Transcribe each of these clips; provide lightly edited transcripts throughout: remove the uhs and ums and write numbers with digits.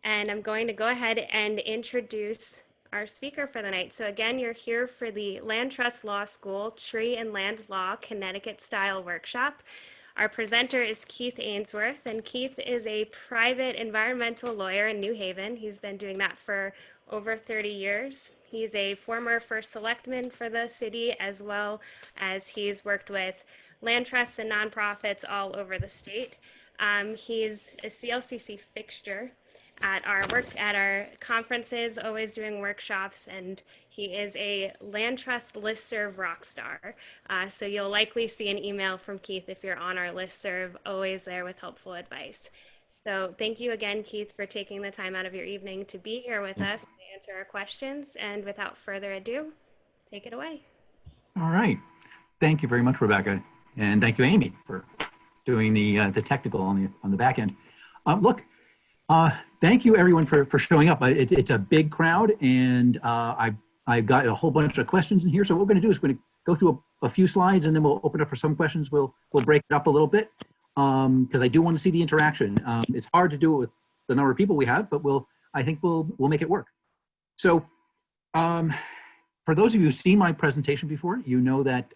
and I'm going to go ahead and introduce our speaker for the night. So again, you're here for the Land Trust Law School Tree and Land Law Connecticut Style Workshop. Our presenter is Keith Ainsworth, and Keith is a private environmental lawyer in New Haven. He's been doing that for over 30 years. He's a former first selectman for the city, as well as he's worked with land trusts and nonprofits all over the state. He's a CLCC fixture at our conferences, always doing workshops, and he is a land trust listserv rock star. So you'll likely see an email from Keith if you're on our listserv, always there with helpful advice. So thank you again, Keith, for taking the time out of your evening to be here with us and answer our questions. And without further ado, take it away. All right. Thank you very much, Rebecca. And thank you, Amy, for doing the technical on the back end. Thank you everyone for showing up. It's a big crowd, and I've got a whole bunch of questions in here. So what we're going to do is we're going to go through a few slides, and then we'll open up for some questions. We'll break it up a little bit because I do want to see the interaction. It's hard to do it with the number of people we have, but I think we'll make it work. So for those of you who've seen my presentation before, you know that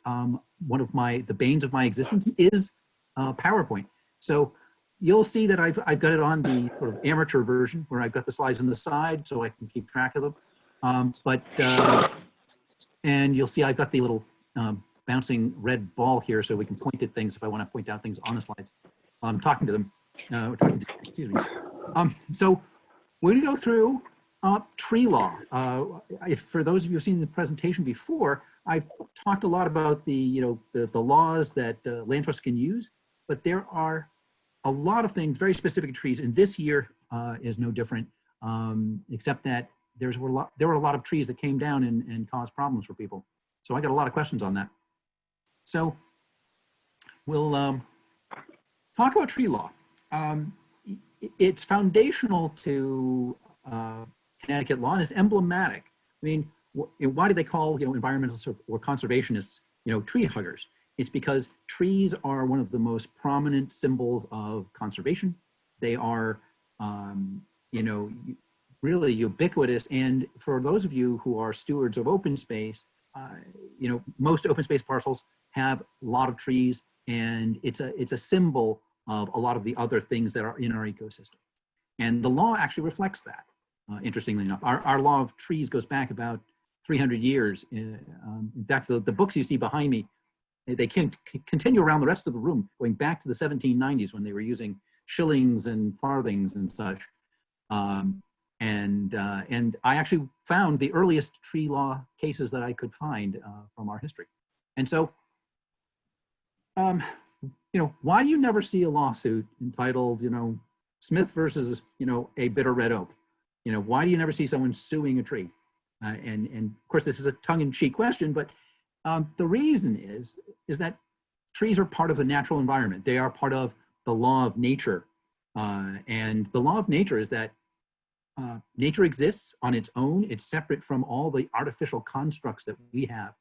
one of the banes of my existence is PowerPoint. So you'll see that I've got it on the sort of amateur version where I've got the slides on the side so I can keep track of them. And you'll see I've got the little bouncing red ball here so we can point at things if I want to point out things on the slides. I'm talking to them. Excuse me. So we're going to go through tree law. For those of you who've seen the presentation before, I've talked a lot about the laws that land trusts can use, but there are a lot of things very specific to trees, and this year is no different, except that there were a lot of trees that came down and caused problems for people. So I got a lot of questions on that. So we'll talk about tree law. It's foundational to Connecticut law, and it's emblematic. I mean, why do they call environmentalists or conservationists tree huggers? It's because trees are one of the most prominent symbols of conservation. They are, really ubiquitous. And for those of you who are stewards of open space, most open space parcels have a lot of trees, and it's a symbol of a lot of the other things that are in our ecosystem. And the law actually reflects that, interestingly enough. Our law of trees goes back about 300 years. In fact, the books you see behind me, they can continue around the rest of the room, going back to the 1790s when they were using shillings and farthings and such. And I actually found the earliest tree law cases that I could find from our history. And so, why do you never see a lawsuit entitled, Smith versus, a bitter red oak? Why do you never see someone suing a tree? And of course, this is a tongue-in-cheek question, but the reason is that trees are part of the natural environment. They are part of the law of nature. And the law of nature is that nature exists on its own. It's separate from all the artificial constructs that we have.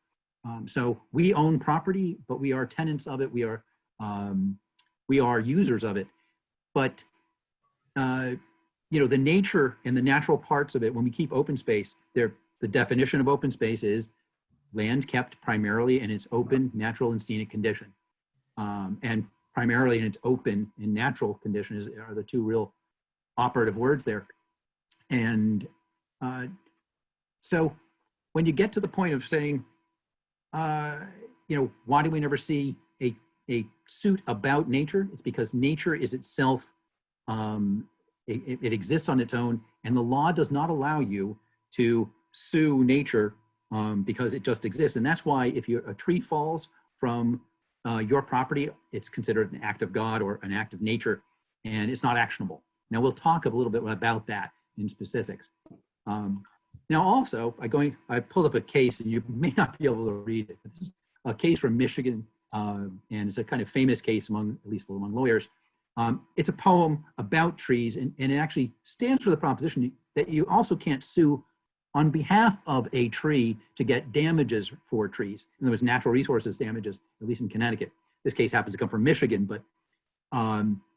So we own property, but we are tenants of it. We are users of it. But the nature and the natural parts of it, when we keep open space, the definition of open space is land kept primarily in its open, natural, and scenic condition. And primarily in its open and natural conditions are the two real operative words there. And so when you get to the point of saying, why do we never see a suit about nature? It's because nature is itself, it exists on its own, and the law does not allow you to sue nature because it just exists. And that's why if a tree falls from your property, it's considered an act of God or an act of nature, and it's not actionable. Now we'll talk a little bit about that in specifics. Now also, I pulled up a case, and you may not be able to read it. This is a case from Michigan, and it's a kind of famous case at least among lawyers. It's a poem about trees, and it actually stands for the proposition that you also can't sue on behalf of a tree to get damages for trees. And there was natural resources damages, at least in Connecticut. This case happens to come from Michigan, but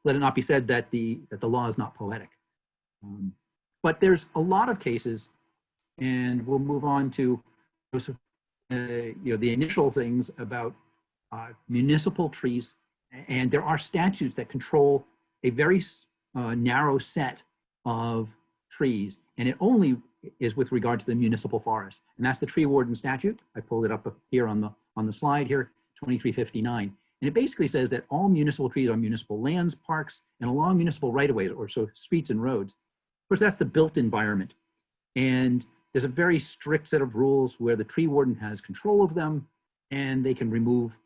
let it not be said that the law is not poetic. But there's a lot of cases, and we'll move on to the initial things about municipal trees. And there are statutes that control a very narrow set of trees, and it only is with regard to the municipal forest. And that's the tree warden statute. I pulled it up here on the slide here, 2359. And it basically says that all municipal trees on municipal lands, parks, and along municipal right-of-ways, or so streets and roads. Of course, that's the built environment. And there's a very strict set of rules where the tree warden has control of them, and they can remove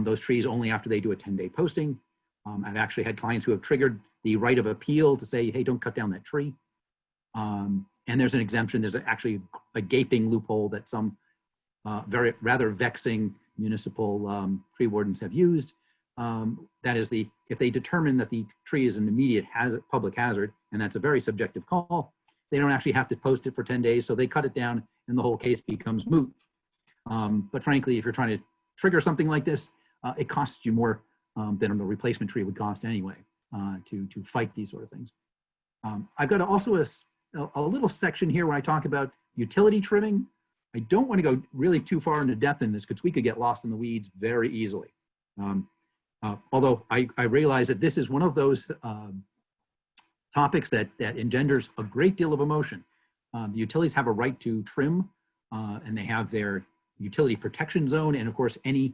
those trees only after they do a 10-day posting. I've actually had clients who have triggered the right of appeal to say, hey, don't cut down that tree. And there's an exemption. There's actually a gaping loophole that some rather vexing municipal tree wardens have used. That is if they determine that the tree is an immediate public hazard, and that's a very subjective call, they don't actually have to post it for 10 days, so they cut it down and the whole case becomes moot. But frankly, if you're trying to trigger something like this, it costs you more than the replacement tree would cost anyway to fight these sort of things. I've got also a little section here where I talk about utility trimming. I don't want to go really too far into depth in this because we could get lost in the weeds very easily. Although I realize that this is one of those topics that engenders a great deal of emotion. The utilities have a right to trim, and they have their utility protection zone, and of course any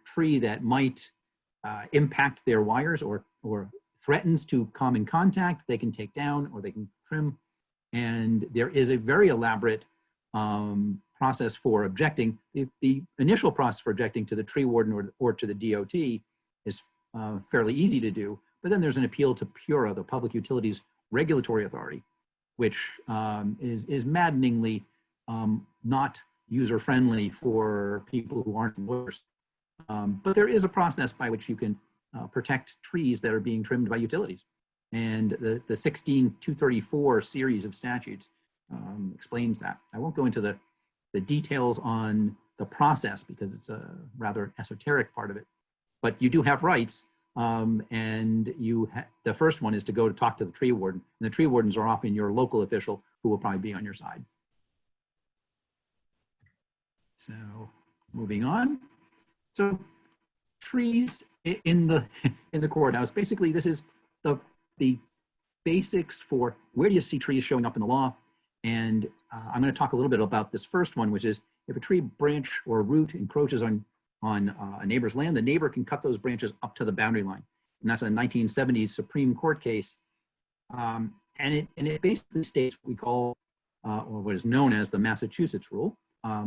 tree that might impact their wires or threatens to come in contact, they can take down or they can trim. And there is a very elaborate process for objecting. The initial process for objecting to the tree warden or to the DOT is fairly easy to do, but then there's an appeal to PURA, the Public Utilities Regulatory Authority, which is maddeningly not user-friendly for people who aren't lawyers. But there is a process by which you can protect trees that are being trimmed by utilities. And the 16234 series of statutes explains that. I won't go into the details on the process because it's a rather esoteric part of it, but you do have rights. And the first one is to go to talk to the tree warden, and the tree wardens are often your local official who will probably be on your side. So moving on. So trees in the courthouse, basically this is the basics for where do you see trees showing up in the law. And I'm going to talk a little bit about this first one, which is if a tree branch or root encroaches on a neighbor's land, the neighbor can cut those branches up to the boundary line. And that's a 1970s Supreme Court case. And it basically states what we call, or what is known as the Massachusetts rule,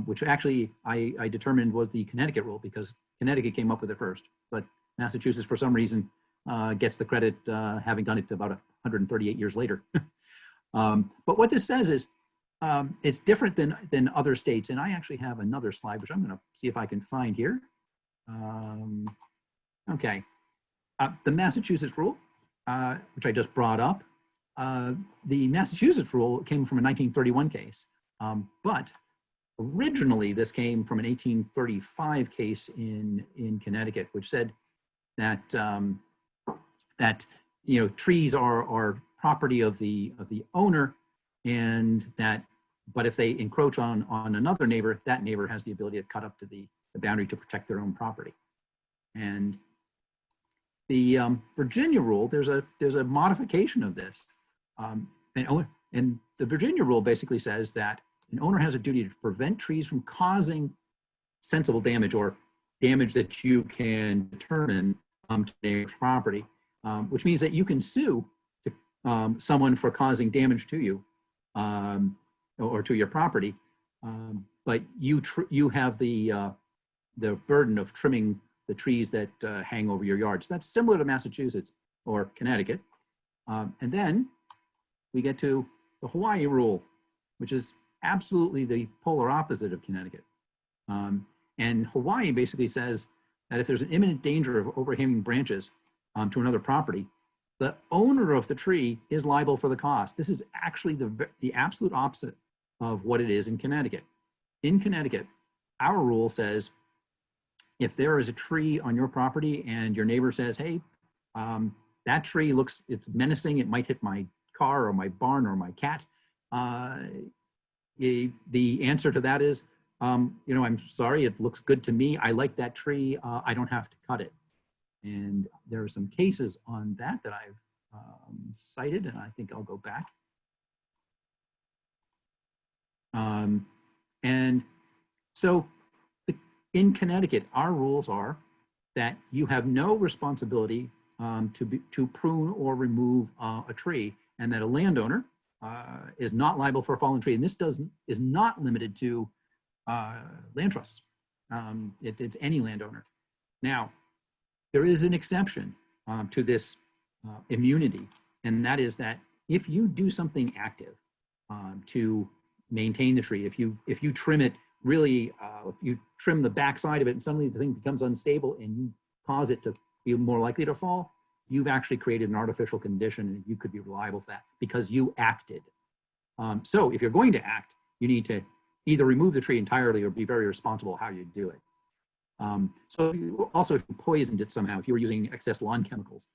which actually I determined was the Connecticut rule because Connecticut came up with it first. But Massachusetts, for some reason, gets the credit having done it about 138 years later. But what this says is it's different than other states. And I actually have another slide, which I'm going to see if I can find here. Okay. The Massachusetts rule, which I just brought up, the Massachusetts rule came from a 1931 case. But originally, this came from an 1835 case in Connecticut, which said that trees are property of the owner, and but if they encroach on another neighbor, that neighbor has the ability to cut up to the boundary to protect their own property. And the Virginia rule, there's a modification of this, and the Virginia rule basically says that an owner has a duty to prevent trees from causing sensible damage or damage that you can determine to neighbor's property, which means that you can sue someone for causing damage to you or to your property, but you have the burden of trimming the trees that hang over your yard. So that's similar to Massachusetts or Connecticut. And then we get to the Hawaii rule, which is absolutely the polar opposite of Connecticut. And Hawaii basically says that if there's an imminent danger of overhanging branches to another property, the owner of the tree is liable for the cost. This is actually the absolute opposite of what it is in Connecticut. In Connecticut, our rule says if there is a tree on your property and your neighbor says, hey, that tree it's menacing, it might hit my car or my barn or my cat, the answer to that is, you know, I'm sorry, it looks good to me. I like that tree. I don't have to cut it. And there are some cases on that that I've cited, and I think I'll go back. And so in Connecticut, our rules are that you have no responsibility to prune or remove a tree, and that a landowner is not liable for a fallen tree. And this is not limited to land trusts. It's any landowner. Now, there is an exception to this immunity, and that is that if you do something active to maintain the tree, if you trim it really, if you trim the backside of it and suddenly the thing becomes unstable and you cause it to be more likely to fall, you've actually created an artificial condition and you could be liable for that because you acted. So if you're going to act, you need to either remove the tree entirely or be very responsible how you do it. So if you poisoned it somehow, if you were using excess lawn chemicals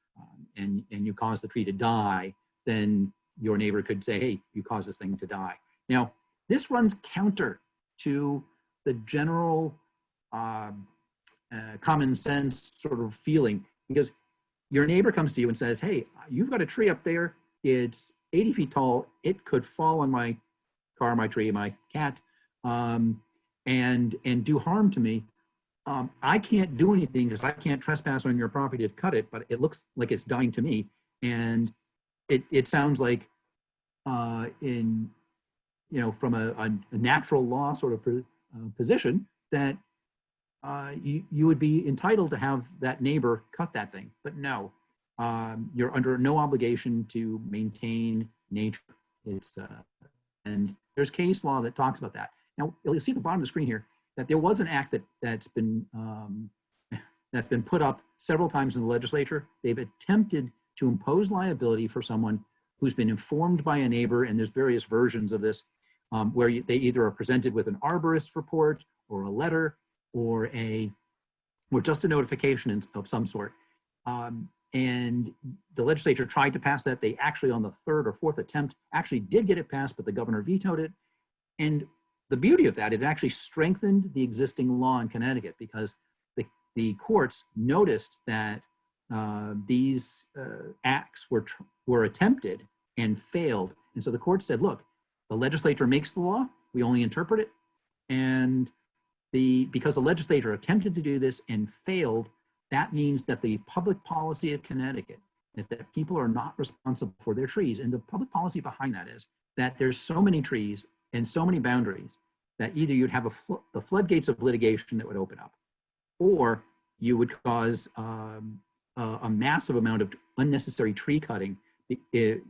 and you caused the tree to die, then your neighbor could say, hey, you caused this thing to die. Now, this runs counter to the general common sense sort of feeling, because your neighbor comes to you and says, hey, you've got a tree up there. It's 80 feet tall. It could fall on my car, my tree, my cat, and do harm to me. I can't do anything because I can't trespass on your property to cut it, but it looks like it's dying to me. And it sounds like from a natural law sort of position that you would be entitled to have that neighbor cut that thing. But no, you're under no obligation to maintain nature. And there's case law that talks about that. Now, you'll see at the bottom of the screen here that there was an act that's been put up several times in the legislature. They've attempted to impose liability for someone who's been informed by a neighbor, and there's various versions of this, where they either are presented with an arborist report or a letter or just a notification of some sort. And the legislature tried to pass that. They actually, on the third or fourth attempt, actually did get it passed, but the governor vetoed it. And the beauty of that, it actually strengthened the existing law in Connecticut, because the courts noticed that these acts were attempted and failed. And so the court said, look, the legislature makes the law, we only interpret it. And because the legislature attempted to do this and failed, that means that the public policy of Connecticut is that people are not responsible for their trees. And the public policy behind that is that there's so many trees and so many boundaries that either you'd have the floodgates of litigation that would open up, or you would cause a massive amount of unnecessary tree cutting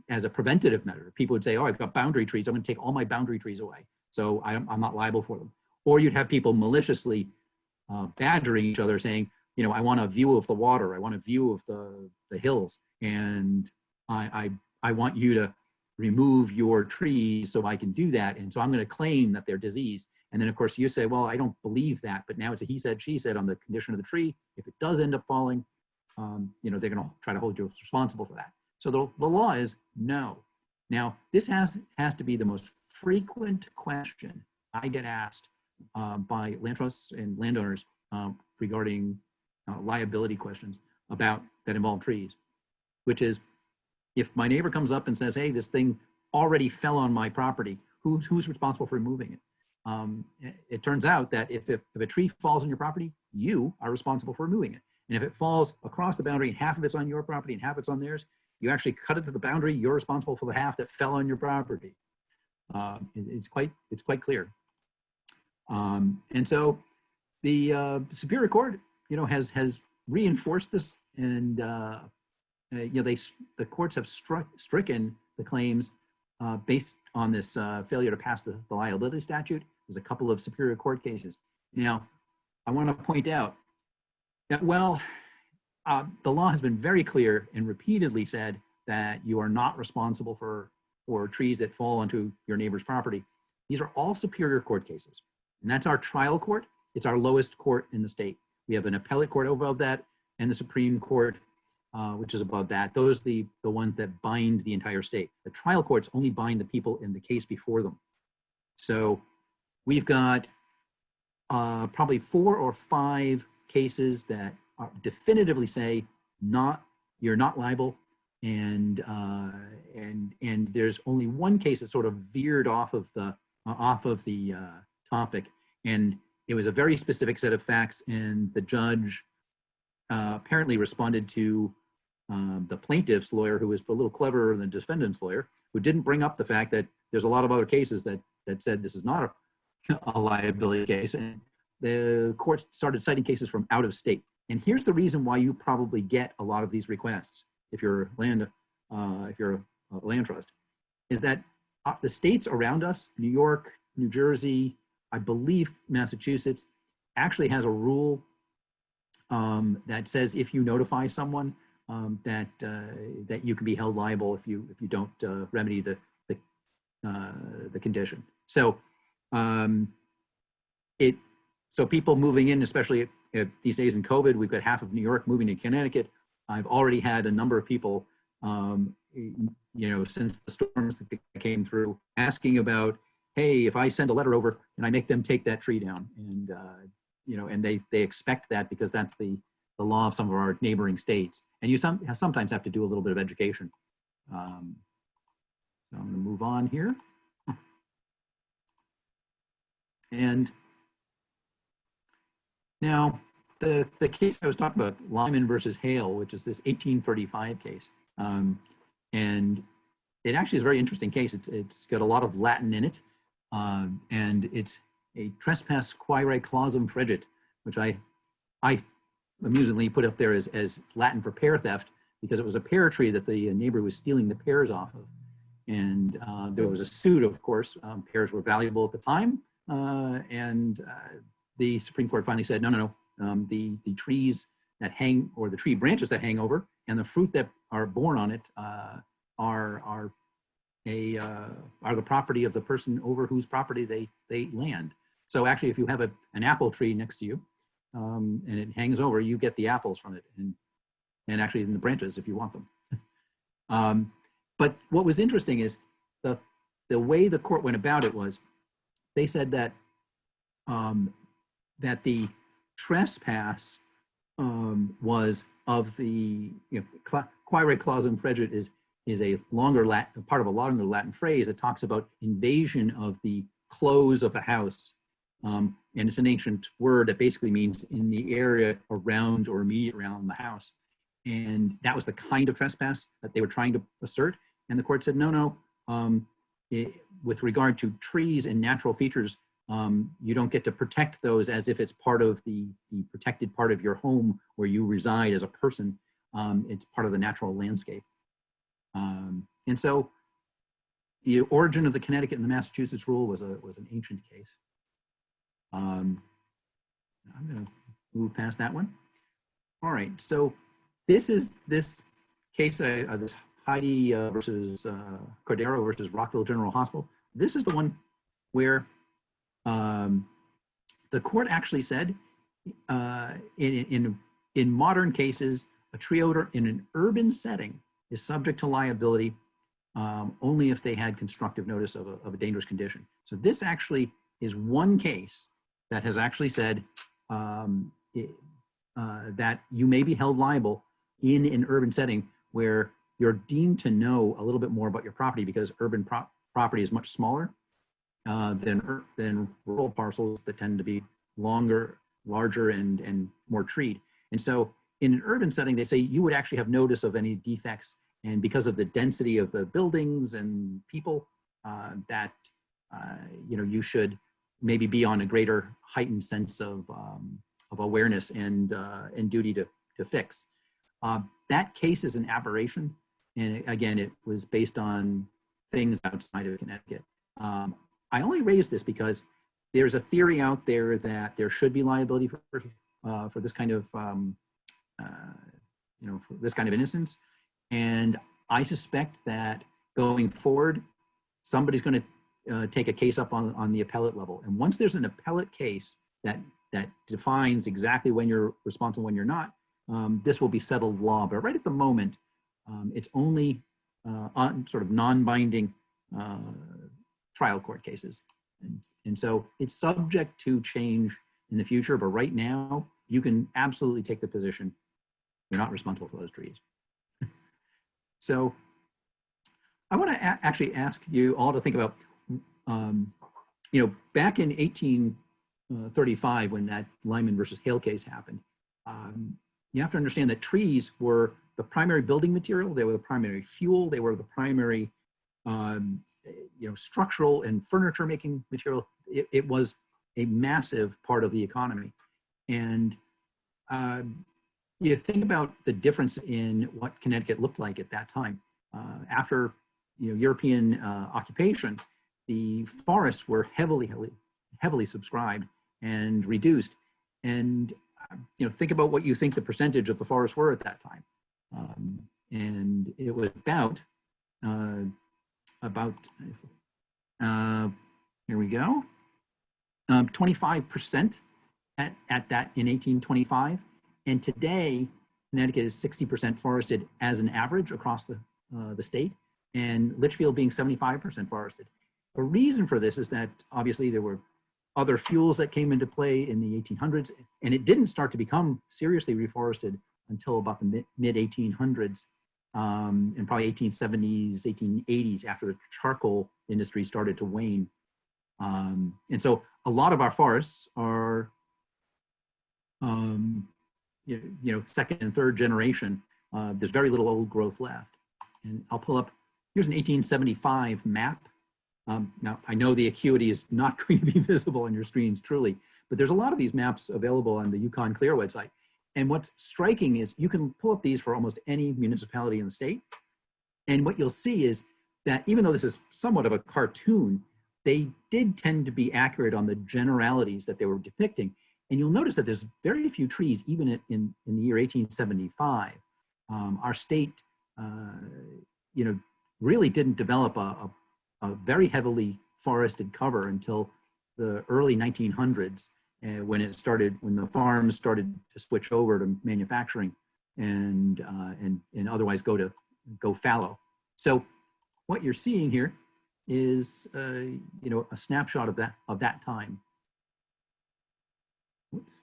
as a preventative measure. People would say, oh, I've got boundary trees, I'm gonna take all my boundary trees away, so I'm not liable for them. Or you'd have people maliciously badgering each other saying, you know, I want a view of the water, I want a view of the hills, and I want you to remove your trees so I can do that, and so I'm going to claim that they're diseased. And then of course you say, well, I don't believe that, but now it's a he said, she said on the condition of the tree. If it does end up falling, you know, they're going to try to hold you responsible for that. So the law is no. Now, this has to be the most frequent question I get asked by land trusts and landowners regarding liability questions that involve trees, which is, if my neighbor comes up and says, hey, this thing already fell on my property, who's responsible for removing it? It turns out that if a tree falls on your property, you are responsible for removing it. And if it falls across the boundary and half of it's on your property and half of it's on theirs, you actually cut it to the boundary, you're responsible for the half that fell on your property. It's quite clear. And so the Superior Court, you know, has reinforced this, and you know, the courts have stricken the claims based on this failure to pass the liability statute. There's a couple of Superior Court cases. Now, I want to point out that, well, the law has been very clear and repeatedly said that you are not responsible for trees that fall onto your neighbor's property. These are all Superior Court cases, and that's our trial court. It's our lowest court in the state. We have an appellate court above that, and the Supreme Court which is above that. Those are the ones that bind the entire state. The trial courts only bind the people in the case before them. So we've got probably 4 or 5 cases that definitively say you're not liable, and there's only one case that sort of veered off of the topic, and it was a very specific set of facts, and the judge apparently responded to the plaintiff's lawyer, who was a little cleverer than the defendant's lawyer, who didn't bring up the fact that there's a lot of other cases that said this is not a liability case, and the court started citing cases from out of state. And here's the reason why you probably get a lot of these requests if you're a land trust, is that the states around us, New York, New Jersey, I believe Massachusetts, actually has a rule that says if you notify someone that you can be held liable if you don't remedy the condition. So so people moving in, especially these days in COVID, we've got half of New York moving to Connecticut. I've already had a number of people, since the storms that came through, asking about, hey, if I send a letter over and I make them take that tree down, and and they expect that because that's the law of some of our neighboring states, and you sometimes have to do a little bit of education. So I'm going to move on here, and now the case I was talking about, Lyman versus Hale, which is this 1835 case, and it actually is a very interesting case. It's got a lot of Latin in it, and it's a trespass quaere clausum fregit, which I amusingly put up there as Latin for pear theft, because it was a pear tree that the neighbor was stealing the pears off of. And there was a suit, of course. Pears were valuable at the time, and the Supreme Court finally said, no, the trees that hang, or the tree branches that hang over, and the fruit that are borne on it are the property of the person over whose property they land. So actually, if you have an apple tree next to you, and it hangs over, you get the apples from it, and actually in the branches if you want them. But what was interesting is the way the court went about it was, they said that that the trespass was of the quaere clausum fregit is a longer part of a longer Latin phrase that talks about invasion of the close of the house, and it's an ancient word that basically means in the area around or immediate around the house, and that was the kind of trespass that they were trying to assert. And the court said, no, with regard to trees and natural features, you don't get to protect those as if it's part of the protected part of your home where you reside as a person. It's part of the natural landscape. And so the origin of the Connecticut and the Massachusetts rule was an ancient case. I'm going to move past that one. All right, so this case, this Heidi versus Cordero versus Rockville General Hospital. This is the one where the court actually said in modern cases, a tree owner in an urban setting is subject to liability only if they had constructive notice of a dangerous condition. So this actually is one case that has actually said that you may be held liable in an urban setting where you're deemed to know a little bit more about your property, because urban property is much smaller than rural parcels that tend to be larger and more treed. And so in an urban setting, they say you would actually have notice of any defects, and because of the density of the buildings and people, that you should maybe be on a greater heightened sense of awareness and duty to fix. That case is an aberration. And again, it was based on things outside of Connecticut. I only raised this because there's a theory out there that there should be liability for this kind of, for this kind of innocence. And I suspect that going forward, somebody's going to take a case up on the appellate level. And once there's an appellate case that defines exactly when you're responsible, when you're not, this will be settled law. But right at the moment, it's only on sort of non-binding trial court cases. And so it's subject to change in the future, but right now you can absolutely take the position you're not responsible for those trees. So I want to actually ask you all to think about, back in 1835 when that Lyman versus Hale case happened, you have to understand that trees were the primary building material, they were the primary fuel, they were the primary structural and furniture making material. It was a massive part of the economy. And you think about the difference in what Connecticut looked like at that time. After European occupation, the forests were heavily subscribed and reduced. And think about what you think the percentage of the forests were at that time. And it was here we go, 25% at that in 1825. And today, Connecticut is 60% forested as an average across the state, and Litchfield being 75% forested. The reason for this is that obviously there were other fuels that came into play in the 1800s, and it didn't start to become seriously reforested until about the mid 1800s, and probably 1870s, 1880s, after the charcoal industry started to wane. And so a lot of our forests are second and third generation. There's very little old growth left. And I'll pull up, here's an 1875 map. Now, I know the acuity is not going to be visible on your screens, truly, but there's a lot of these maps available on the Yukon Clear website. And what's striking is you can pull up these for almost any municipality in the state. And what you'll see is that even though this is somewhat of a cartoon, they did tend to be accurate on the generalities that they were depicting. And you'll notice that there's very few trees, even in the year 1875. Our state, really didn't develop a very heavily forested cover until the early 1900s, when the farms started to switch over to manufacturing and otherwise go fallow. So what you're seeing here is a snapshot of that time. Oops.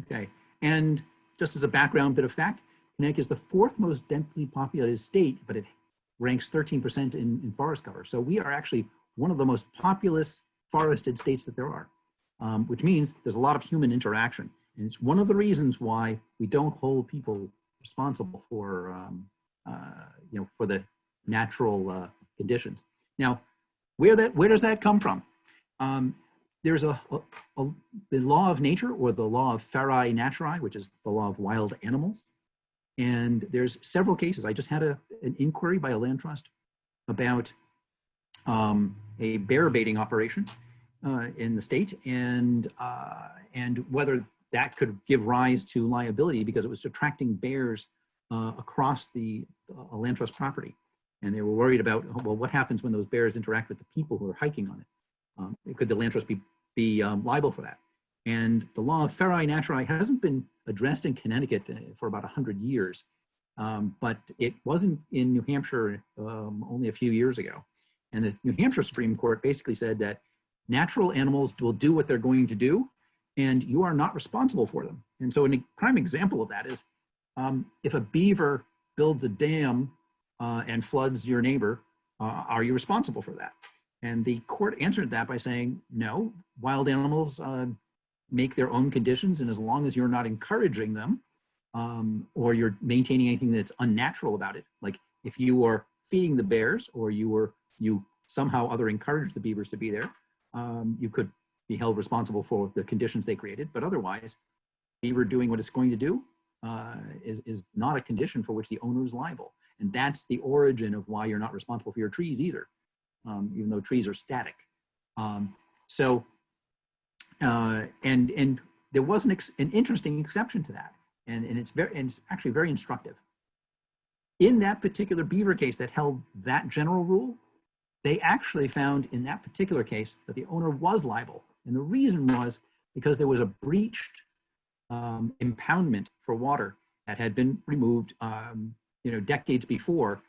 Okay, and just as a background bit of fact, Connecticut is the fourth most densely populated state, but it ranks 13% in forest cover. So we are actually one of the most populous forested states that there are, which means there's a lot of human interaction. And it's one of the reasons why we don't hold people responsible for the natural conditions. Now, where does that come from? There's the law of nature, or the law of ferae naturae, which is the law of wild animals. And there's several cases. I just had an inquiry by a land trust about a bear baiting operation in the state, and whether that could give rise to liability because it was attracting bears across a land trust property. And they were worried about, well, what happens when those bears interact with the people who are hiking on it? Could the land trust be liable for that? And the law of ferae naturae hasn't been addressed in Connecticut for about 100 years, but it wasn't in New Hampshire only a few years ago. And the New Hampshire Supreme Court basically said that natural animals will do what they're going to do, and you are not responsible for them. And so a prime example of that is if a beaver builds a dam and floods your neighbor, are you responsible for that? And the court answered that by saying, no, wild animals make their own conditions, and as long as you're not encouraging them or you're maintaining anything that's unnatural about it, like if you are feeding the bears or you somehow other encourage the beavers to be there, you could be held responsible for the conditions they created. But otherwise, beaver doing what it's going to do is not a condition for which the owner is liable. And that's the origin of why you're not responsible for your trees either, even though trees are static. And there was an interesting exception to that, and it's actually very instructive. In that particular beaver case that held that general rule, they actually found in that particular case that the owner was liable. And the reason was because there was a breached impoundment for water. that had been removed, decades before.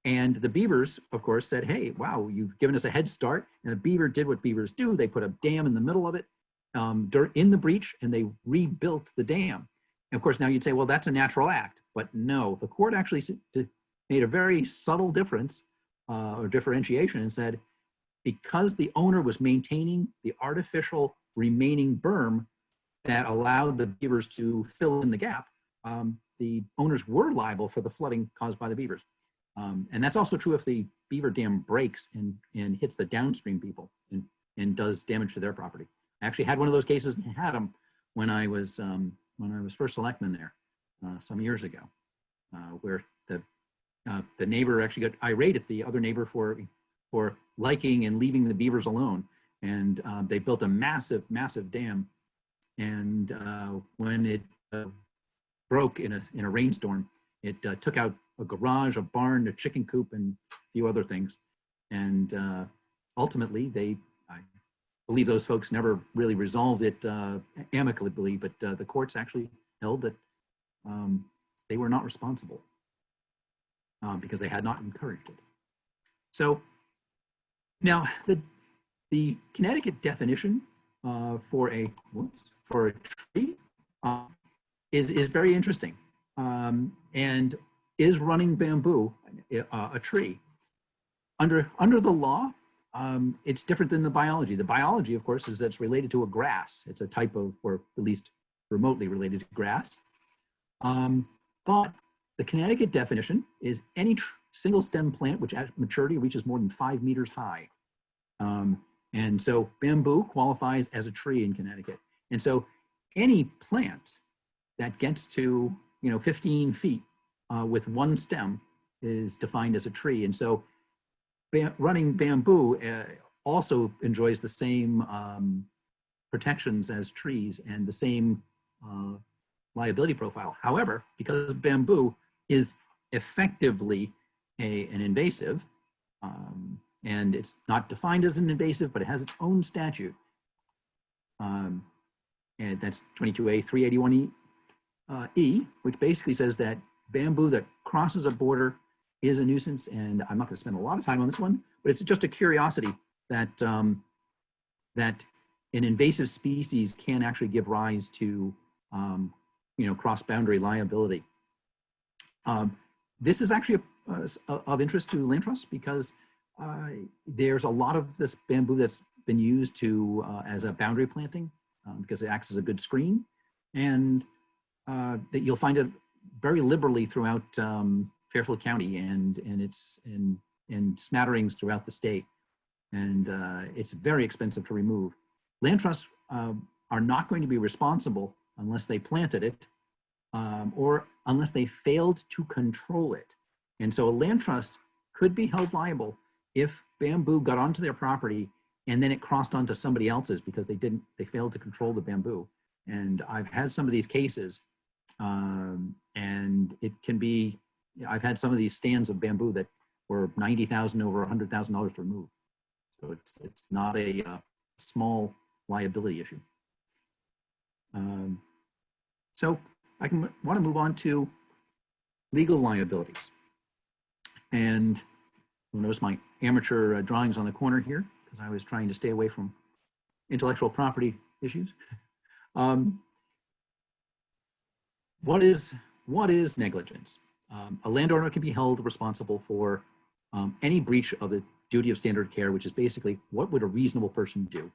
And the beavers, of course, said, hey, wow, you've given us a head start. And the beaver did what beavers do. They put a dam in the middle of it, dirt in the breach, and they rebuilt the dam. And of course, now you'd say, well, that's a natural act. But no, the court actually made a very subtle difference or differentiation and said, because the owner was maintaining the artificial remaining berm that allowed the beavers to fill in the gap, the owners were liable for the flooding caused by the beavers. And that's also true if the beaver dam breaks and hits the downstream people and does damage to their property. I actually had one of those cases and had them when I was first selectman there some years ago, where the neighbor actually got irate at the other neighbor for liking and leaving the beavers alone. And they built a massive, massive dam. And when it broke in a rainstorm, it took out a garage, a barn, a chicken coop, and a few other things. And ultimately, I believe those folks never really resolved it amicably, but the courts actually held that they were not responsible because they had not encouraged it. So now the Connecticut definition for a tree is very interesting, and is running bamboo a tree? Under the law, it's different than the biology. The biology, of course, is that it's related to a grass. It's a type of, or at least remotely related to grass. But the Connecticut definition is any single stem plant which at maturity reaches more than 5 meters high. And so bamboo qualifies as a tree in Connecticut. And so any plant that gets to 15 feet with one stem is defined as a tree. And so running bamboo also enjoys the same protections as trees and the same liability profile. However, because bamboo is effectively an invasive, and it's not defined as an invasive, but it has its own statute. And that's 22A 381E, which basically says that bamboo that crosses a border is a nuisance. And I'm not going to spend a lot of time on this one, but it's just a curiosity that that an invasive species can actually give rise to cross-boundary liability. This is actually of interest to land trusts because there's a lot of this bamboo that's been used to as a boundary planting because it acts as a good screen, and that you'll find it very liberally throughout Fairfield County and it's in smatterings throughout the state, and it's very expensive to remove. Land trusts are not going to be responsible unless they planted it or unless they failed to control it. And so a land trust could be held liable if bamboo got onto their property and then it crossed onto somebody else's because they failed to control the bamboo. And I've had some of these cases, and it can be, I've had some of these stands of bamboo that were $90,000 over $100,000 to remove. So it's not a small liability issue. So I want to move on to legal liabilities. And you'll notice my amateur drawings on the corner here because I was trying to stay away from intellectual property issues. What is negligence? A landowner can be held responsible for any breach of the duty of standard care, which is basically what would a reasonable person do.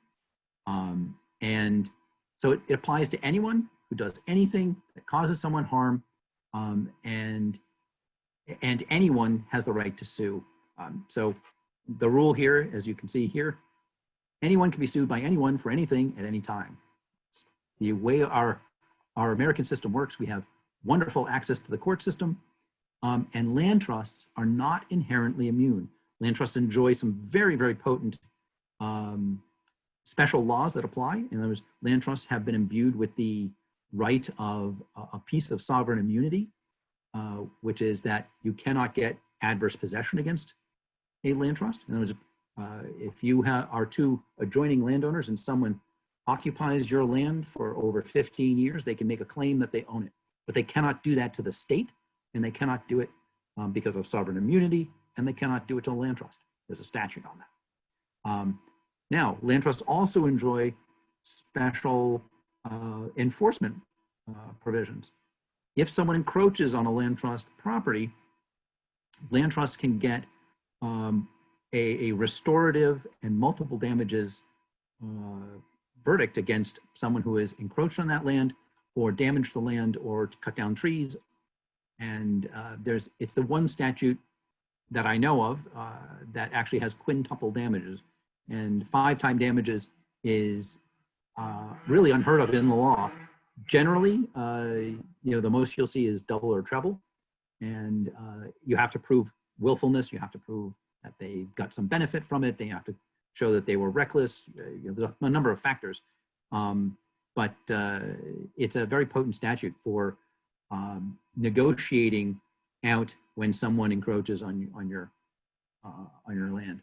And so it applies to anyone who does anything that causes someone harm, and anyone has the right to sue. So the rule here, as you can see here, anyone can be sued by anyone for anything at any time. The way our American system works, we have wonderful access to the court system, and land trusts are not inherently immune. Land trusts enjoy some very, very potent special laws that apply. In other words, land trusts have been imbued with the right of a piece of sovereign immunity, which is that you cannot get adverse possession against a land trust. In other words, if you are two adjoining landowners and someone occupies your land for over 15 years, they can make a claim that they own it. but they cannot do that to the state, and they cannot do it because of sovereign immunity, and they cannot do it to the land trust. There's a statute on that. Now, land trusts also enjoy special enforcement provisions. If someone encroaches on a land trust property, land trusts can get a restorative and multiple damages verdict against someone who has encroached on that land or damaged the land or cut down trees. And it's the one statute that I know of that actually has quintuple damages, and 5-time damages is really unheard of in the law. Generally, the most you'll see is double or treble, and you have to prove willfulness. You have to prove that they got some benefit from it. They have to show that they were reckless. There's a number of factors, but it's a very potent statute for negotiating out when someone encroaches on your land.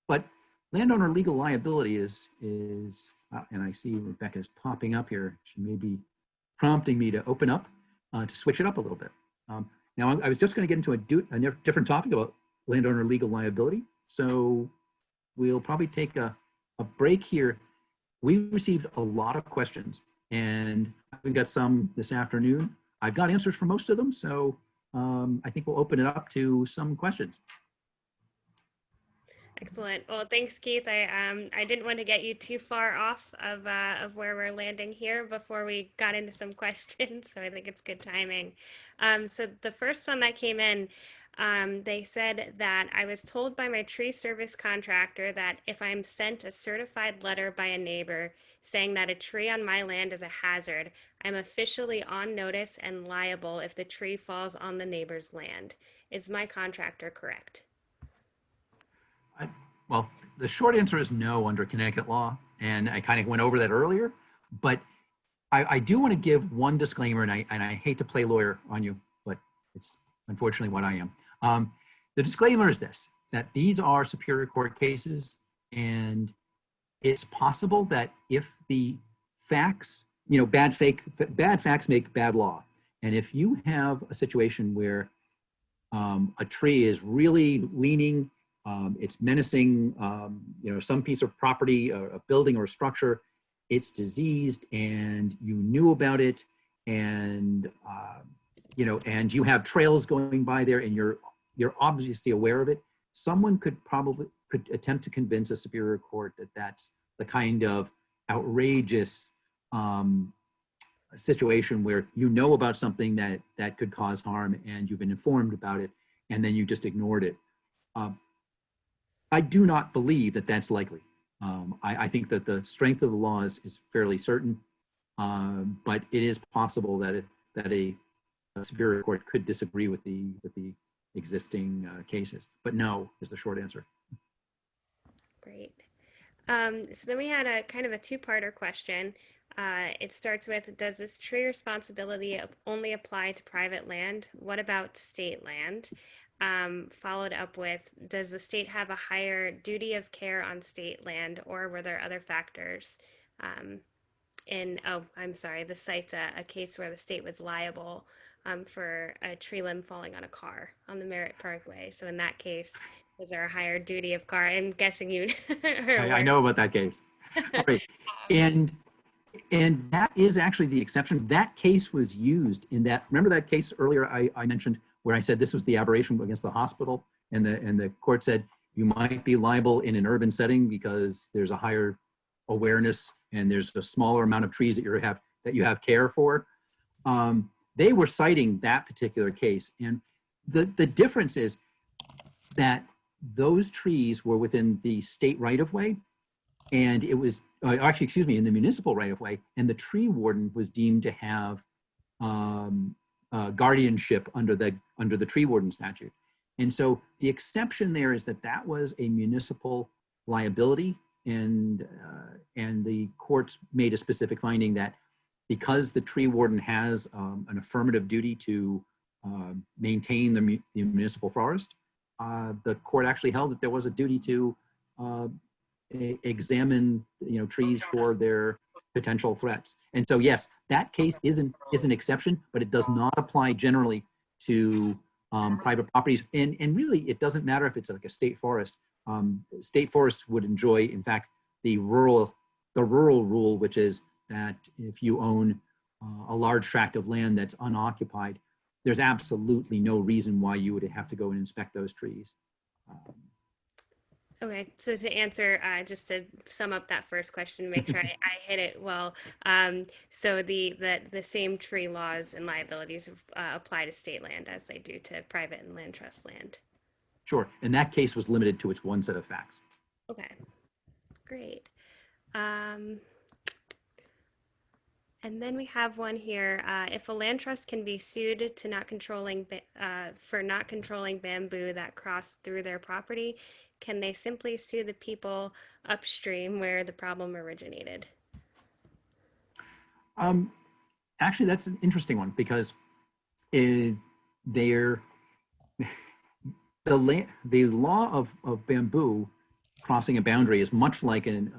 But landowner legal liability is and I see Rebecca's popping up here. She may be prompting me to open up, to switch it up a little bit. Now, I was just going to get into a different topic about landowner legal liability. So we'll probably take a break here. We received a lot of questions, and we got some this afternoon. I've got answers for most of them, so I think we'll open it up to some questions. Excellent. Well, thanks, Keith. I didn't want to get you too far off of where we're landing here before we got into some questions, so I think it's good timing. So the first one that came in, they said that I was told by my tree service contractor that if I'm sent a certified letter by a neighbor saying that a tree on my land is a hazard, I'm officially on notice and liable if the tree falls on the neighbor's land. Is my contractor correct? Well, the short answer is no under Connecticut law, and I kind of went over that earlier, but I do want to give one disclaimer, and I hate to play lawyer on you, but it's unfortunately what I am. The disclaimer is this, that these are Superior Court cases, and it's possible that if the facts, bad facts make bad law. And if you have a situation where a tree is really leaning, it's menacing, some piece of property, a building or a structure, it's diseased, and you knew about it, and and you have trails going by there, and you're obviously aware of it, someone could attempt to convince a Superior Court that that's the kind of outrageous situation where you know about something that could cause harm, and you've been informed about it, and then you just ignored it. I do not believe that that's likely. I think that the strength of the law is fairly certain, but it is possible that a Superior Court could disagree with the existing cases. But no is the short answer. Great. So then we had a kind of a two-parter question. It starts with, does this tree responsibility only apply to private land? What about state land? Followed up with, does the state have a higher duty of care on state land, or were there other factors? The cite's a case where the state was liable for a tree limb falling on a car on the Merritt Parkway. So in that case, was there a higher duty of care? I'm guessing you I know about that case. All right. And that is actually the exception. That case was used in that, remember that case earlier I mentioned where I said this was the aberration against the hospital, and the court said you might be liable in an urban setting because there's a higher awareness and there's a smaller amount of trees that you have care for. They were citing that particular case, and the difference is that those trees were within the state right-of-way, and it was in the municipal right-of-way, and the tree warden was deemed to have guardianship under the tree warden statute. And so the exception there is that was a municipal liability, and the courts made a specific finding that because the tree warden has an affirmative duty to maintain the municipal forest, the court actually held that there was a duty to examine, trees for their potential threats. And so, yes, that case is an exception, but it does not apply generally to private properties. And really, it doesn't matter if it's like a state forest. State forests would enjoy, in fact, the rural rule, which is that if you own a large tract of land that's unoccupied, there's absolutely no reason why you would have to go and inspect those trees. Okay, so to answer, just to sum up that first question, make sure I hit it well. So the same tree laws and liabilities apply to state land as they do to private and land trust land. Sure, and that case was limited to its one set of facts. Okay, great. And then we have one here. If a land trust can be sued to for not controlling bamboo that crossed through their property, can they simply sue the people upstream where the problem originated? Actually, that's an interesting one because the law of bamboo crossing a boundary is much like an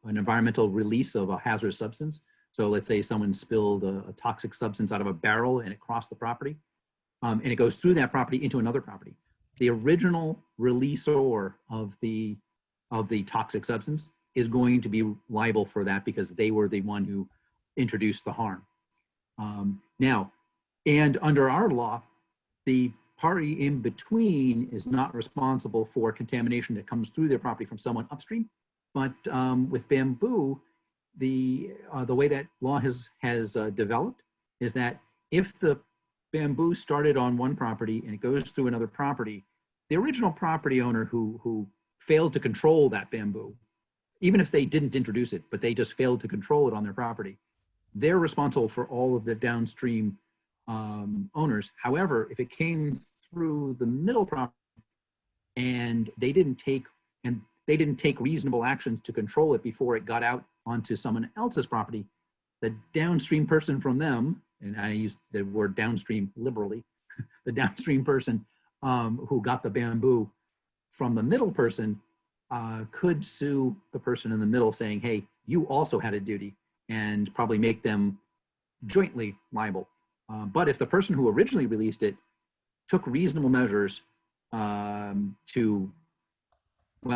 environmental release of a hazardous substance. So let's say someone spilled a toxic substance out of a barrel and it crossed the property, and it goes through that property into another property. The original releasor of the toxic substance is going to be liable for that because they were the one who introduced the harm. Now, and under our law, the party in between is not responsible for contamination that comes through their property from someone upstream. But with bamboo, the way that law has developed is that if the bamboo started on one property and it goes through another property, the original property owner who failed to control that bamboo, even if they didn't introduce it, but they just failed to control it on their property, they're responsible for all of the downstream owners. However, if it came through the middle property and they didn't take reasonable actions to control it before it got out onto someone else's property, the downstream person from them, and I use the word downstream liberally, the downstream person who got the bamboo from the middle person could sue the person in the middle saying, hey, you also had a duty, and probably make them jointly liable. But if the person who originally released it took reasonable measures well,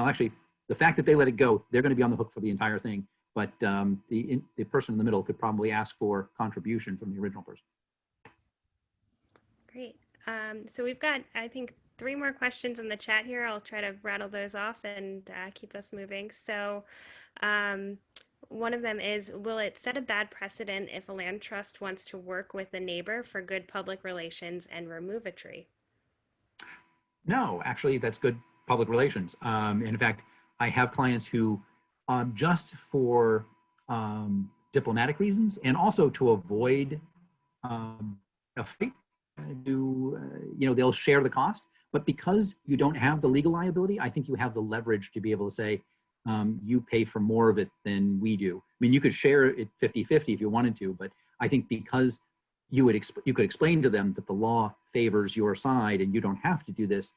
actually, the fact that they let it go, they're going to be on the hook for the entire thing. But the person in the middle could probably ask for contribution from the original person. Great. So we've got, I think, 3 more questions in the chat here. I'll try to rattle those off and keep us moving. So one of them is, will it set a bad precedent if a land trust wants to work with a neighbor for good public relations and remove a tree? No, actually, that's good public relations. And in fact, I have clients who just for diplomatic reasons and also to avoid a fight, they'll share the cost. But because you don't have the legal liability, I think you have the leverage to be able to say, you pay for more of it than we do. I mean, you could share it 50-50 if you wanted to, but I think because you could explain to them that the law favors your side and you don't have to do this,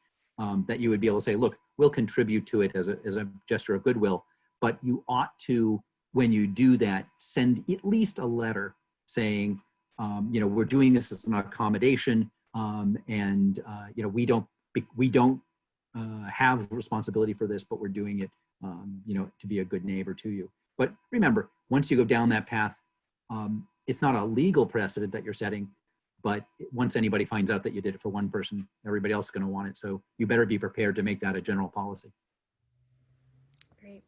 that you would be able to say, look, we'll contribute to it as a gesture of goodwill, but you ought to, when you do that, send at least a letter saying, we're doing this as an accommodation, and we don't have responsibility for this, but we're doing it, to be a good neighbor to you. But remember, once you go down that path, it's not a legal precedent that you're setting, but once anybody finds out that you did it for one person, everybody else is going to want it. So you better be prepared to make that a general policy. Great.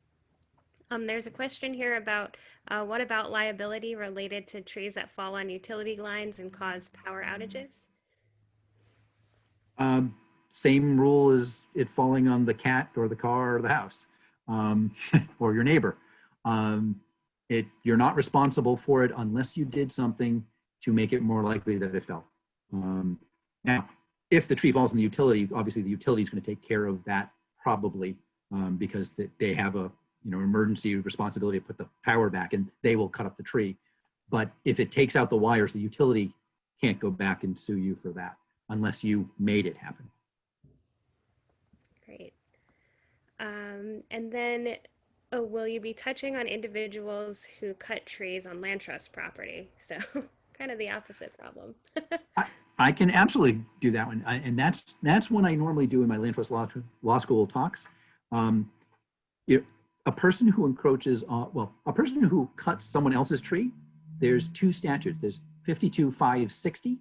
There's a question here about what about liability related to trees that fall on utility lines and cause power outages? Same rule as it falling on the cat or the car or the house, or your neighbor. You're not responsible for it unless you did something to make it more likely that it fell. Now, if the tree falls in the utility, obviously the utility is going to take care of that probably because they have a emergency responsibility to put the power back, and they will cut up the tree. But if it takes out the wires, the utility can't go back and sue you for that unless you made it happen. Great. And then Oh, will you be touching on individuals who cut trees on land trust property? So kind of the opposite problem. I, I can absolutely do that one. And that's one I normally do in my land trust law school talks. Um, you, a person who encroaches on, well, a person who cuts someone else's tree, there's two statutes. There's 52-560,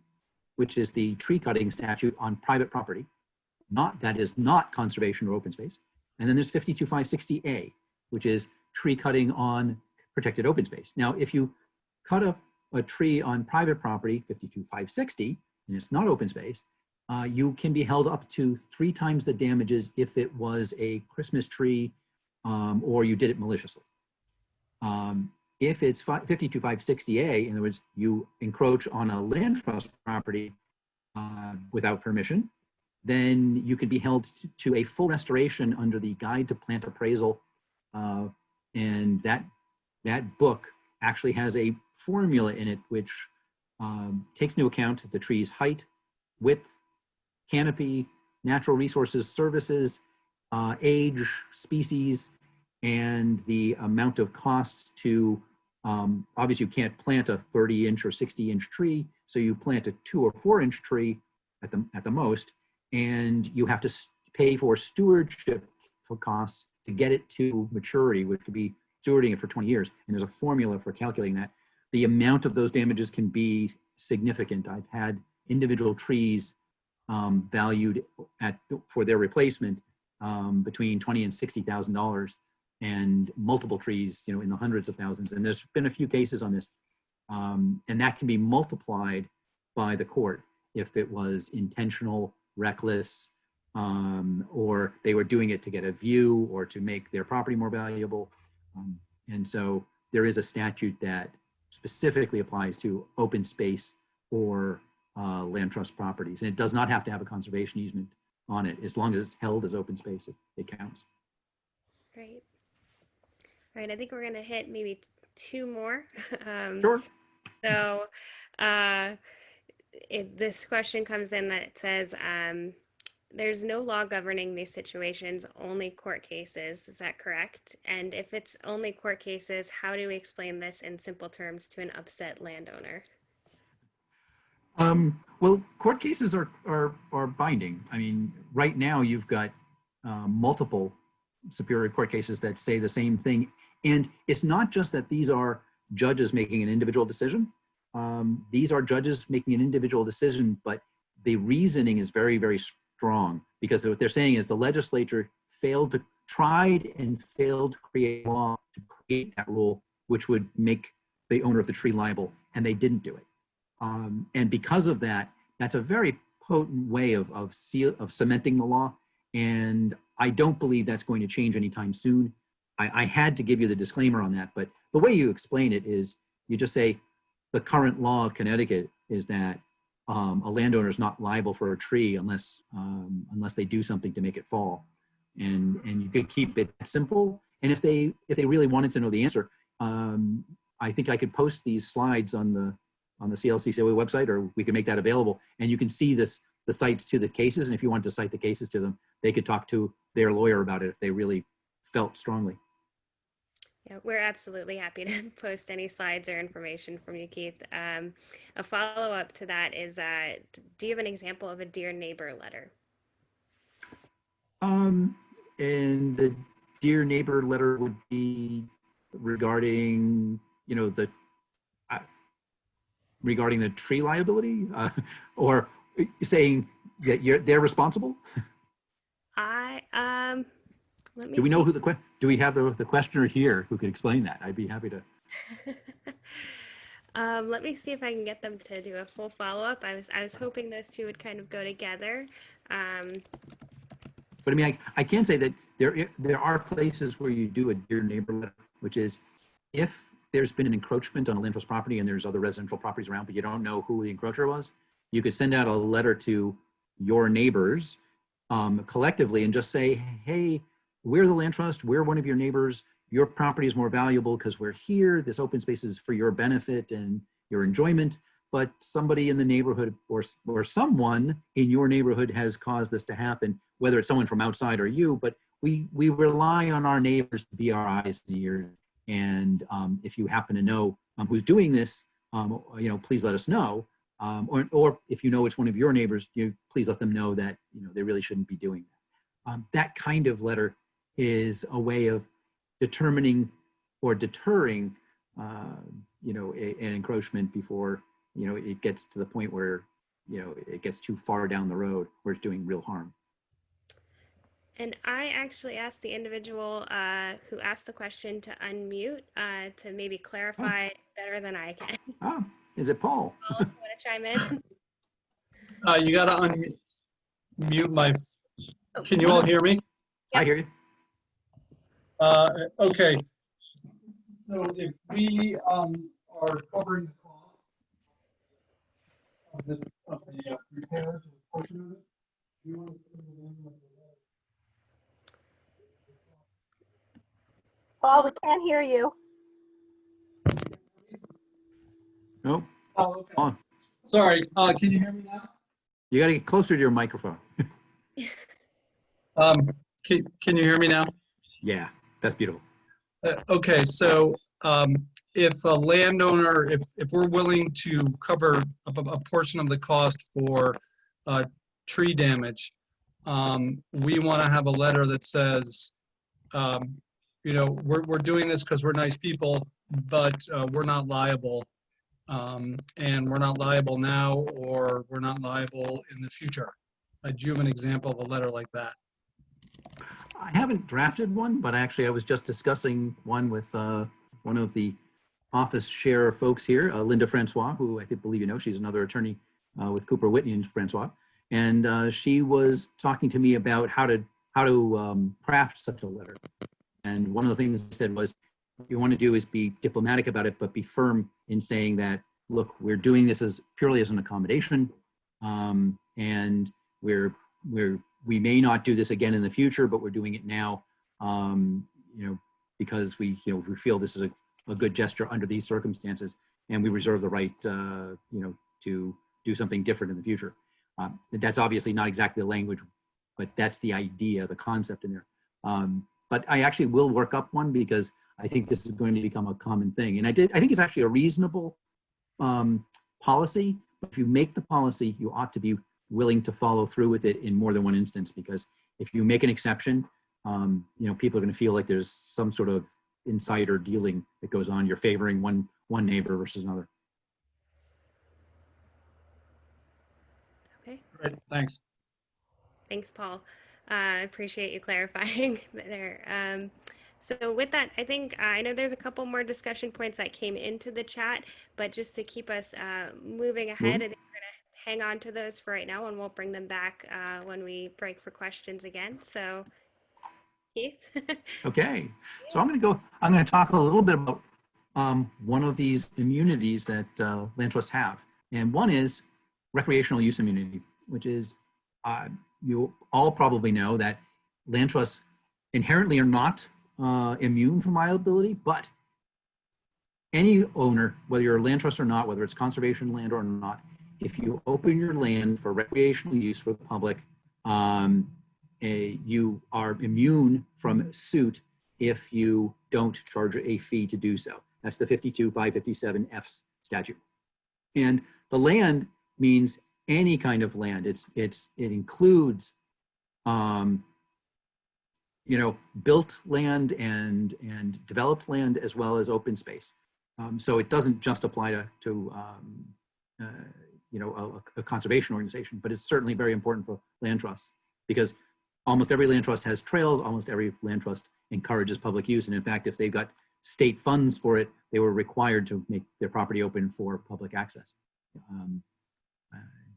which is the tree cutting statute on private property. That is not conservation or open space. And then there's 52-560A, which is tree cutting on protected open space. Now, if you cut a tree on private property, 52-560, and it's not open space, you can be held up to 3 times the damages if it was a Christmas tree or you did it maliciously. If it's 52-560A, in other words, you encroach on a land trust property without permission, then you can be held to a full restoration under the Guide to Plant Appraisal. And that book actually has a formula in it which takes into account the tree's height, width, canopy, natural resources, services, age, species, and the amount of costs to, obviously you can't plant a 30-inch or 60-inch tree, so you plant a 2 or 4-inch tree at the most, and you have to pay for stewardship for costs to get it to maturity, which could be stewarding it for 20 years. And there's a formula for calculating that. The amount of those damages can be significant. I've had individual trees valued for their replacement between $20,000 and $60,000, and multiple trees, in the hundreds of thousands. And there's been a few cases on this, and that can be multiplied by the court if it was intentional, reckless, or they were doing it to get a view or to make their property more valuable. And so there is a statute that specifically applies to open space or land trust properties. And it does not have to have a conservation easement on it. As long as it's held as open space, it counts. Great. All right, I think we're going to hit maybe 2 more. Sure. So this question comes in that says, there's no law governing these situations, only court cases. Is that correct? And if it's only court cases, how do we explain this in simple terms to an upset landowner? Well, court cases are binding. I mean, right now you've got multiple Superior Court cases that say the same thing. And it's not just that these are judges making an individual decision. These are judges making an individual decision, but the reasoning is very, very strong, because what they're saying is the legislature tried and failed to create a law to create that rule, which would make the owner of the tree liable, and they didn't do it. And because of that, that's a very potent way of cementing the law. And I don't believe that's going to change anytime soon. I had to give you the disclaimer on that, but the way you explain it is you just say the current law of Connecticut is that a landowner is not liable for a tree unless they do something to make it fall. And you could keep it simple. And if they really wanted to know the answer, I think I could post these slides on the CLCCOA website, or we can make that available, and you can see the cites to the cases. And if you want to cite the cases to them, they could talk to their lawyer about it if they really felt strongly. Yeah, we're absolutely happy to post any slides or information from you, Keith. A follow-up to that is, do you have an example of a Dear Neighbor letter? And the Dear Neighbor letter would be regarding, regarding the tree liability, or saying that they're responsible? Let me Do we know who do we have the questioner here who could explain that? I'd be happy to. Let me see if I can get them to do a full follow-up. I was hoping those two would kind of go together. But I mean, I can say that there are places where you do a Dear Neighbor letter, which is if there's been an encroachment on a land trust property and there's other residential properties around, but you don't know who the encroacher was, you could send out a letter to your neighbors collectively and just say, hey, we're the land trust, we're one of your neighbors, your property is more valuable because we're here, this open space is for your benefit and your enjoyment, but somebody in the neighborhood or someone in your neighborhood has caused this to happen, whether it's someone from outside or you, but we rely on our neighbors to be our eyes and ears. And if you happen to know who's doing this, please let us know. Or if you know it's one of your neighbors, please let them know that they really shouldn't be doing that. That kind of letter is a way of determining or deterring, an encroachment before it gets to the point where it gets too far down the road where it's doing real harm. And I actually asked the individual who asked the question to unmute to maybe clarify better than I can. Oh, is it Paul? Paul, you want to chime in? You got to unmute my. Can you all hear me? I hear you. Okay. So if we are covering the cost of the repairs, a portion of it, you want to send the name of the Paul, we can't hear you. Nope. Oh, okay. Oh, Sorry. Can you hear me now? you got to get closer to your microphone. Can you hear me now? Yeah, that's beautiful. Okay. So if a landowner, if we're willing to cover a portion of the cost for tree damage, we want to have a letter that says, we're doing this because we're nice people, but we're not liable. And we're not liable now, or we're not liable in the future. Do you have an example of a letter like that? I haven't drafted one, but actually I was just discussing one with one of the office share folks here, Linda Francois, who I believe she's another attorney with Cooper Whitney and Francois. And she was talking to me about how to craft such a letter. And one of the things I said was, what you want to do is be diplomatic about it, but be firm in saying that, look, we're doing this purely as an accommodation, and we may not do this again in the future, but we're doing it now, because we feel this is a good gesture under these circumstances, and we reserve the right, to do something different in the future. That's obviously not exactly the language, but that's the idea, the concept in there. But I actually will work up one because I think this is going to become a common thing. And I think it's actually a reasonable policy. But if you make the policy, you ought to be willing to follow through with it in more than one instance, because if you make an exception, people are going to feel like there's some sort of insider dealing that goes on. You're favoring one neighbor versus another. Okay. Great, thanks. Thanks, Paul. I appreciate you clarifying there. So with that, I think I know there's a couple more discussion points that came into the chat, but just to keep us moving ahead, I think we're going to hang on to those for right now, and we'll bring them back when we break for questions again. So, Keith. Okay, so I'm going to talk a little bit about one of these immunities that land trusts have, and one is recreational use immunity, which is you all probably know that land trusts inherently are not immune from liability, but any owner, whether you're a land trust or not, whether it's conservation land or not, if you open your land for recreational use for the public, you are immune from suit if you don't charge a fee to do so. That's the 52-557F statute. And the land means any kind of land. It includes built land and developed land, as well as open space. So it doesn't just apply to a conservation organization, but it's certainly very important for land trusts, because almost every land trust has trails, almost every land trust encourages public use. And in fact, if they've got state funds for it, they were required to make their property open for public access.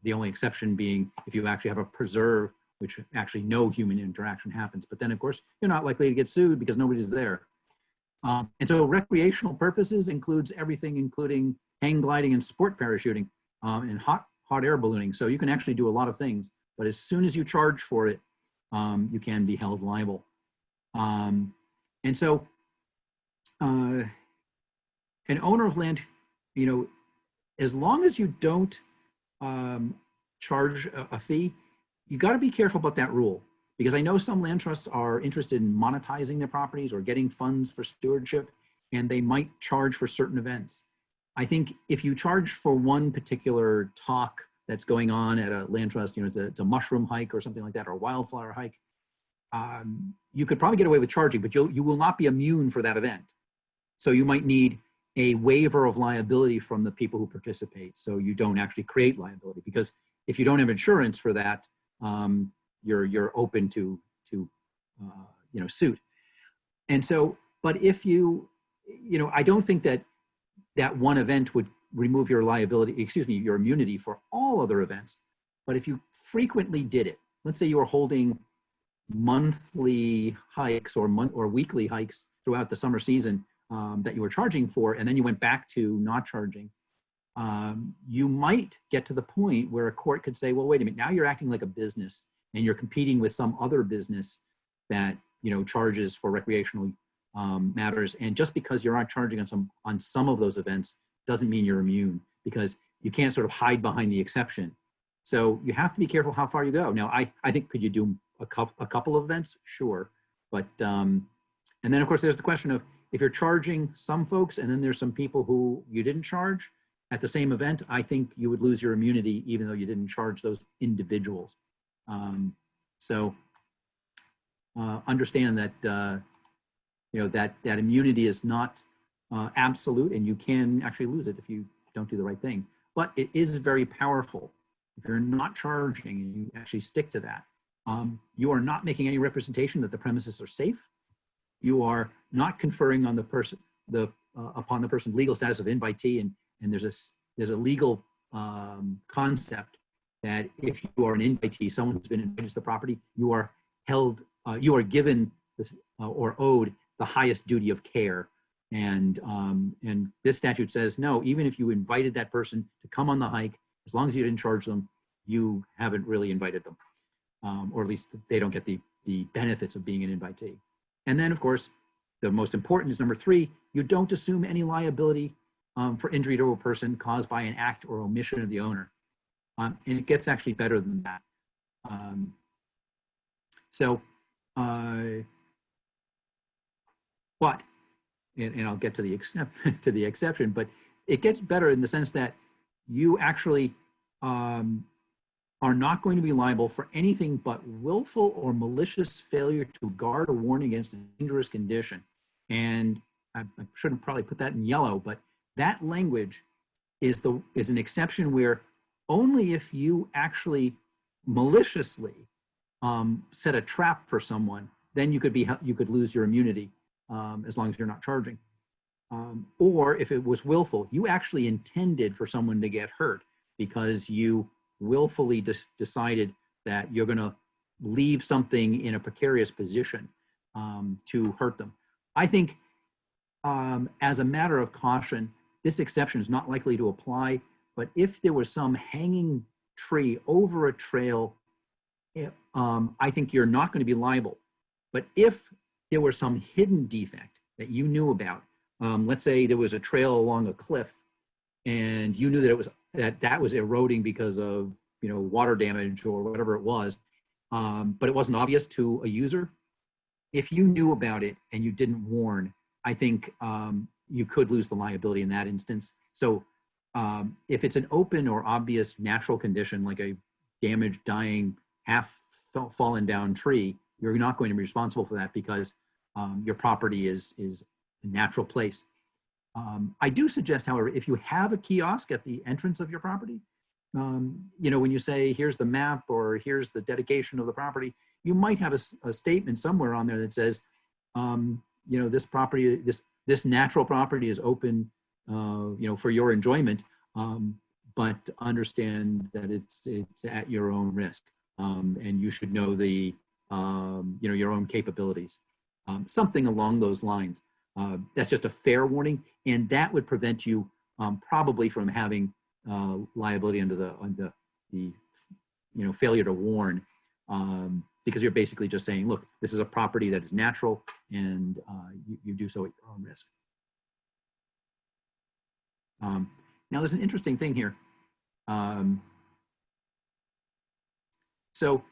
The only exception being if you actually have a preserve, which actually no human interaction happens. But then, of course, you're not likely to get sued because nobody's there. And so recreational purposes includes everything, including hang gliding and sport parachuting and hot air ballooning. So you can actually do a lot of things, but as soon as you charge for it, you can be held liable. And so an owner of land, as long as you don't charge a fee, you got to be careful about that rule, Because I know some land trusts are interested in monetizing their properties or getting funds for stewardship, and they might charge for certain events. I think if you charge for one particular talk that's going on at a land trust, it's a mushroom hike or something like that, or a wildflower hike, you could probably get away with charging, but you will not be immune for that event. So you might need a waiver of liability from the people who participate, so you don't actually create liability. Because if you don't have insurance for that, you're open to suit. And so, but if I don't think that one event would remove your your immunity for all other events. But if you frequently did it, let's say you were holding monthly hikes or weekly hikes throughout the summer season that you were charging for, and then you went back to not charging, you might get to the point where a court could say, well, wait a minute, now you're acting like a business and you're competing with some other business that charges for recreational matters. And just because you're not charging on some of those events doesn't mean you're immune, because you can't sort of hide behind the exception. So you have to be careful how far you go. Now, I think, could you do a couple of events? Sure. But, and then of course there's the question of, if you're charging some folks and then there's some people who you didn't charge at the same event, I think you would lose your immunity even though you didn't charge those individuals. So understand that, that immunity is not absolute, and you can actually lose it if you don't do the right thing. But it is very powerful. If you're not charging and you actually stick to that, you are not making any representation that the premises are safe. You are not conferring on the person, upon the person's legal status of invitee, and there's a legal concept that if you are an invitee, someone who's been invited to the property, you are given this or owed the highest duty of care. And this statute says, no, even if you invited that person to come on the hike, as long as you didn't charge them, you haven't really invited them, or at least they don't get the benefits of being an invitee. And then, of course, the most important is number 3, you don't assume any liability for injury to a person caused by an act or omission of the owner. And it gets actually better than that. But, and I'll get to the exception, but it gets better in the sense that you actually are not going to be liable for anything but willful or malicious failure to guard or warn against a dangerous condition. And I shouldn't probably put that in yellow, but that language is an exception where only if you actually maliciously set a trap for someone, then you could lose your immunity as long as you're not charging. Or if it was willful, you actually intended for someone to get hurt because you willfully decided that you're going to leave something in a precarious position to hurt them. I think as a matter of caution, this exception is not likely to apply, but if there was some hanging tree over a trail, I think you're not going to be liable. But if there was some hidden defect that you knew about, let's say there was a trail along a cliff and you knew that that was eroding because of water damage or whatever it was, but it wasn't obvious to a user. If you knew about it and you didn't warn, I think you could lose the liability in that instance. So if it's an open or obvious natural condition like a damaged, dying, half fallen down tree, you're not going to be responsible for that because your property is a natural place. I do suggest, however, if you have a kiosk at the entrance of your property, when you say, here's the map or here's the dedication of the property, you might have a statement somewhere on there that says, this property, this natural property is open, for your enjoyment, but understand that it's at your own risk, and you should know your own capabilities, something along those lines. That's just a fair warning, and that would prevent you probably from having liability under the failure to warn, because you're basically just saying, look, this is a property that is natural, and you do so at your own risk. Now, there's an interesting thing here. So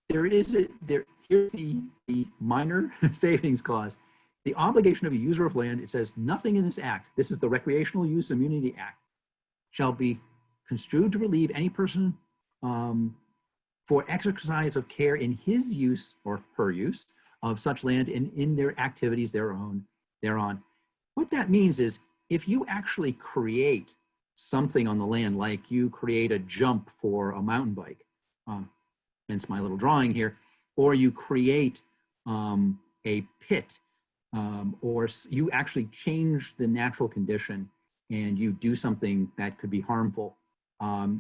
here's the minor savings clause. The obligation of a user of land, it says nothing in this act, this is the Recreational Use Immunity Act, shall be construed to relieve any person for exercise of care in his use or her use of such land and in their activities thereon. What that means is if you actually create something on the land, like you create a jump for a mountain bike, hence my little drawing here, or you create a pit, or you actually change the natural condition and you do something that could be harmful,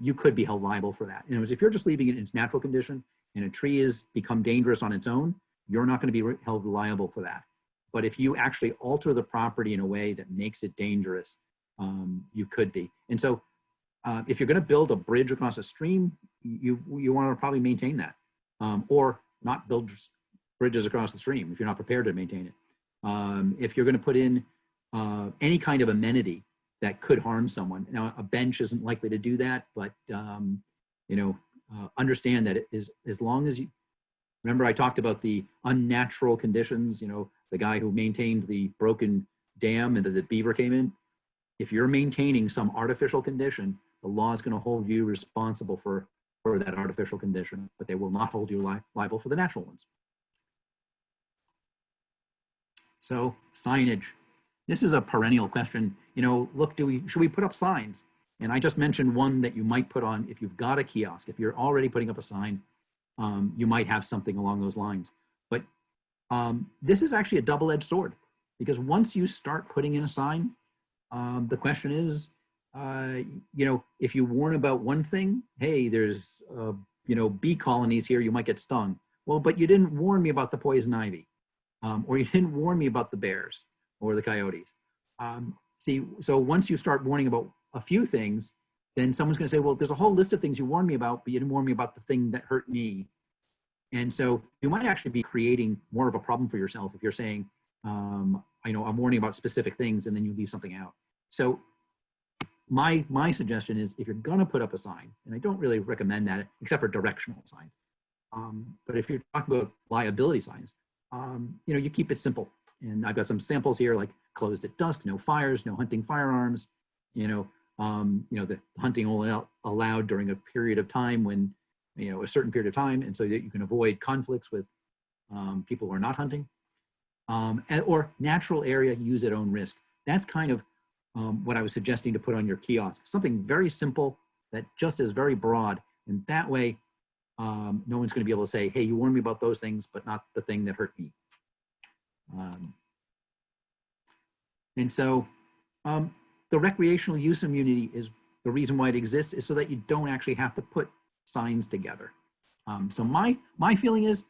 you could be held liable for that. In other words, if you're just leaving it in its natural condition and a tree has become dangerous on its own, you're not going to be held liable for that. But if you actually alter the property in a way that makes it dangerous, you could be. And so if you're going to build a bridge across a stream, you want to probably maintain that, or not build bridges across the stream if you're not prepared to maintain it. If you're going to put in any kind of amenity that could harm someone. Now, a bench isn't likely to do that, but understand that it is, as long as you, remember I talked about the unnatural conditions, the guy who maintained the broken dam and the beaver came in. If you're maintaining some artificial condition, the law is going to hold you responsible for that artificial condition, but they will not hold you liable for the natural ones. So signage. This is a perennial question. Look, should we put up signs? And I just mentioned one that you might put on if you've got a kiosk. If you're already putting up a sign, you might have something along those lines. But this is actually a double-edged sword, because once you start putting in a sign, the question is, if you warn about one thing, hey, there's, bee colonies here, you might get stung. Well, but you didn't warn me about the poison ivy, or you didn't warn me about the bears or the coyotes. So once you start warning about a few things, then someone's going to say, well, there's a whole list of things you warned me about, but you didn't warn me about the thing that hurt me. And so you might actually be creating more of a problem for yourself if you're saying, I'm warning about specific things and then you leave something out. So my suggestion is, if you're going to put up a sign, and I don't really recommend that except for directional signs, but if you're talking about liability signs, you keep it simple. And I've got some samples here, like closed at dusk, no fires, no hunting firearms, the hunting only allowed during a period of time when, a certain period of time, and so that you can avoid conflicts with people who are not hunting, or natural area use at own risk. That's kind of what I was suggesting to put on your kiosk. Something very simple that just is very broad, and that way no one's going to be able to say, hey, you warned me about those things, but not the thing that hurt me. And so the recreational use immunity is the reason why it exists, is so that you don't actually have to put signs together. So my feeling is,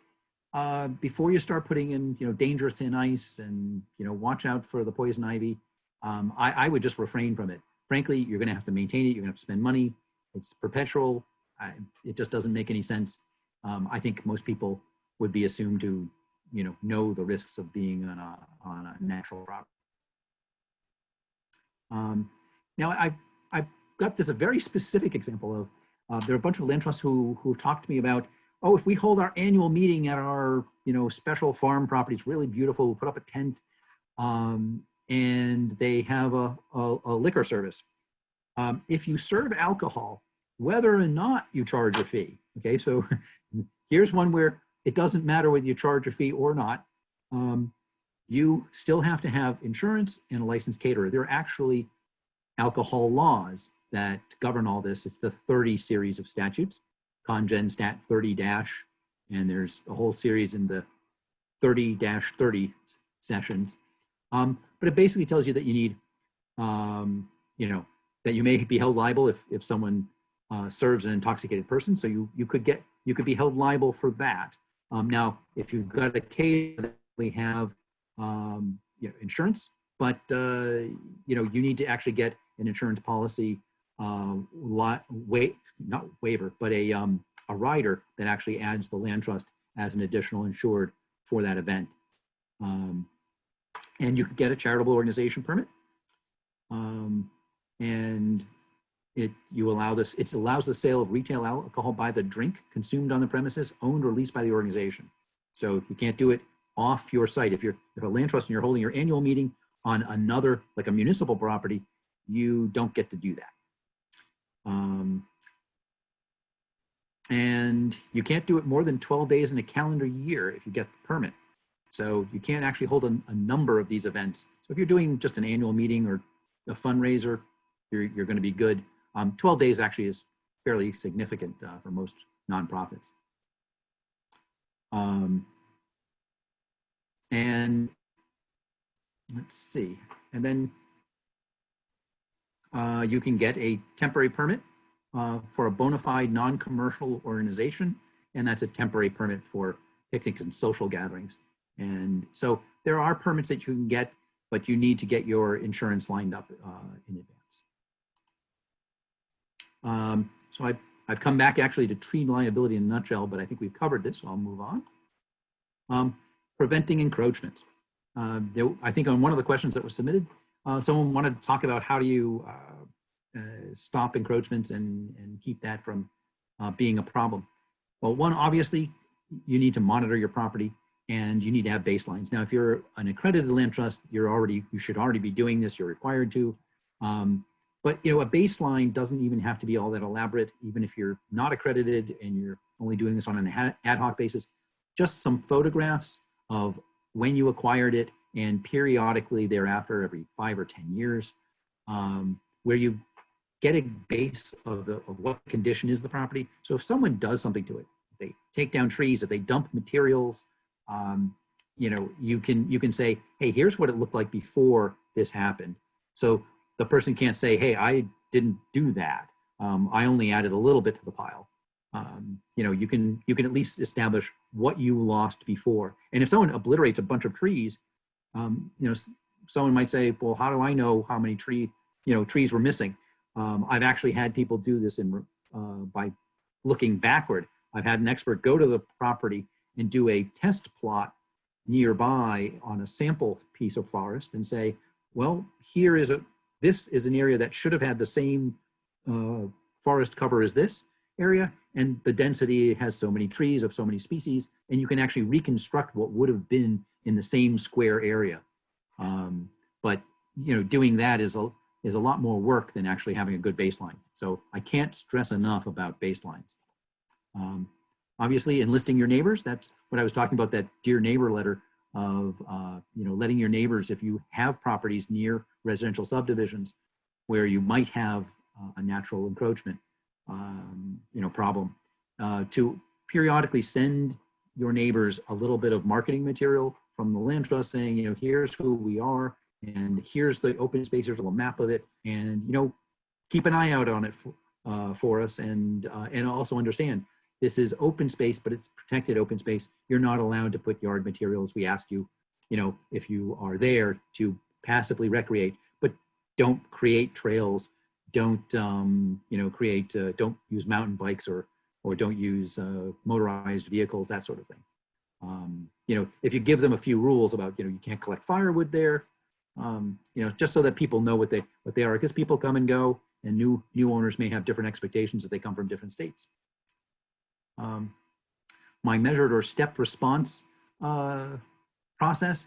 before you start putting in, danger thin ice and, watch out for the poison ivy, I would just refrain from it. Frankly, you're going to have to maintain it. You're going to have to spend money. It's perpetual. It just doesn't make any sense. I think most people would be assumed to, know the risks of being on a natural property. Now, I've got a very specific example of, there are a bunch of land trusts who talked to me about, oh, if we hold our annual meeting at our, special farm property, it's really beautiful, we'll put up a tent, and they have a liquor service. If you serve alcohol, whether or not you charge a fee, okay, so here's one where it doesn't matter whether you charge a fee or not, you still have to have insurance and a licensed caterer. There are actually alcohol laws that govern all this. It's the 30 series of statutes, Congen Stat 30-, and there's a whole series in the 30-30 sessions. But it basically tells you that you need, that you may be held liable if someone serves an intoxicated person. So you could be held liable for that. Now, if you've got a case that we have insurance, but you need to actually get an insurance policy, not waiver, but a rider that actually adds the land trust as an additional insured for that event. And you could get a charitable organization permit. And It allows the sale of retail alcohol by the drink consumed on the premises, owned or leased by the organization. So you can't do it off your site. If a land trust and you're holding your annual meeting on another, like a municipal property, you don't get to do that. And you can't do it more than 12 days in a calendar year if you get the permit. So you can't actually hold a number of these events. So if you're doing just an annual meeting or a fundraiser, you're going to be good. 12 days actually is fairly significant for most nonprofits. And let's see, and then you can get a temporary permit for a bona fide non-commercial organization, and that's a temporary permit for picnics and social gatherings. And so there are permits that you can get, but you need to get your insurance lined up in advance. So I've come back actually to tree liability in a nutshell, but I think we've covered this, so I'll move on. Preventing encroachments. I think on one of the questions that was submitted, someone wanted to talk about how do you stop encroachments and keep that from being a problem. Well, one, obviously, you need to monitor your property and you need to have baselines. Now, if you're an accredited land trust, you should already be doing this, you're required to. But a baseline doesn't even have to be all that elaborate, even if you're not accredited and you're only doing this on an ad hoc basis. Just some photographs of when you acquired it and periodically thereafter, every 5 or 10 years, where you get a base of what condition is the property. So if someone does something to it, they take down trees, if they dump materials, you can say, hey, here's what it looked like before this happened. So the person can't say, hey, I didn't do that. I only added a little bit to the pile. You can at least establish what you lost before. And if someone obliterates a bunch of trees, someone might say, well, how do I know how many trees were missing? I've actually had people do this by looking backward. I've had an expert go to the property and do a test plot nearby on a sample piece of forest and say, well, this is an area that should have had the same forest cover as this area, and the density has so many trees of so many species, and you can actually reconstruct what would have been in the same square area. But doing that is a lot more work than actually having a good baseline. So I can't stress enough about baselines. Obviously, enlisting your neighbors, that's what I was talking about, that Dear Neighbor letter of letting your neighbors, if you have properties near residential subdivisions where you might have a natural encroachment problem, to periodically send your neighbors a little bit of marketing material from the land trust saying, here's who we are, and here's the open space, here's a little map of it, and keep an eye out on it for us, and also understand this is open space, but it's protected open space. You're not allowed to put yard materials. We asked you, if you are there, to passively recreate, but don't create trails. Don't don't use mountain bikes or don't use motorized vehicles, that sort of thing. If you give them a few rules about you can't collect firewood there, just so that people know what they are, because people come and go, and new owners may have different expectations if they come from different states. My measured or step response process,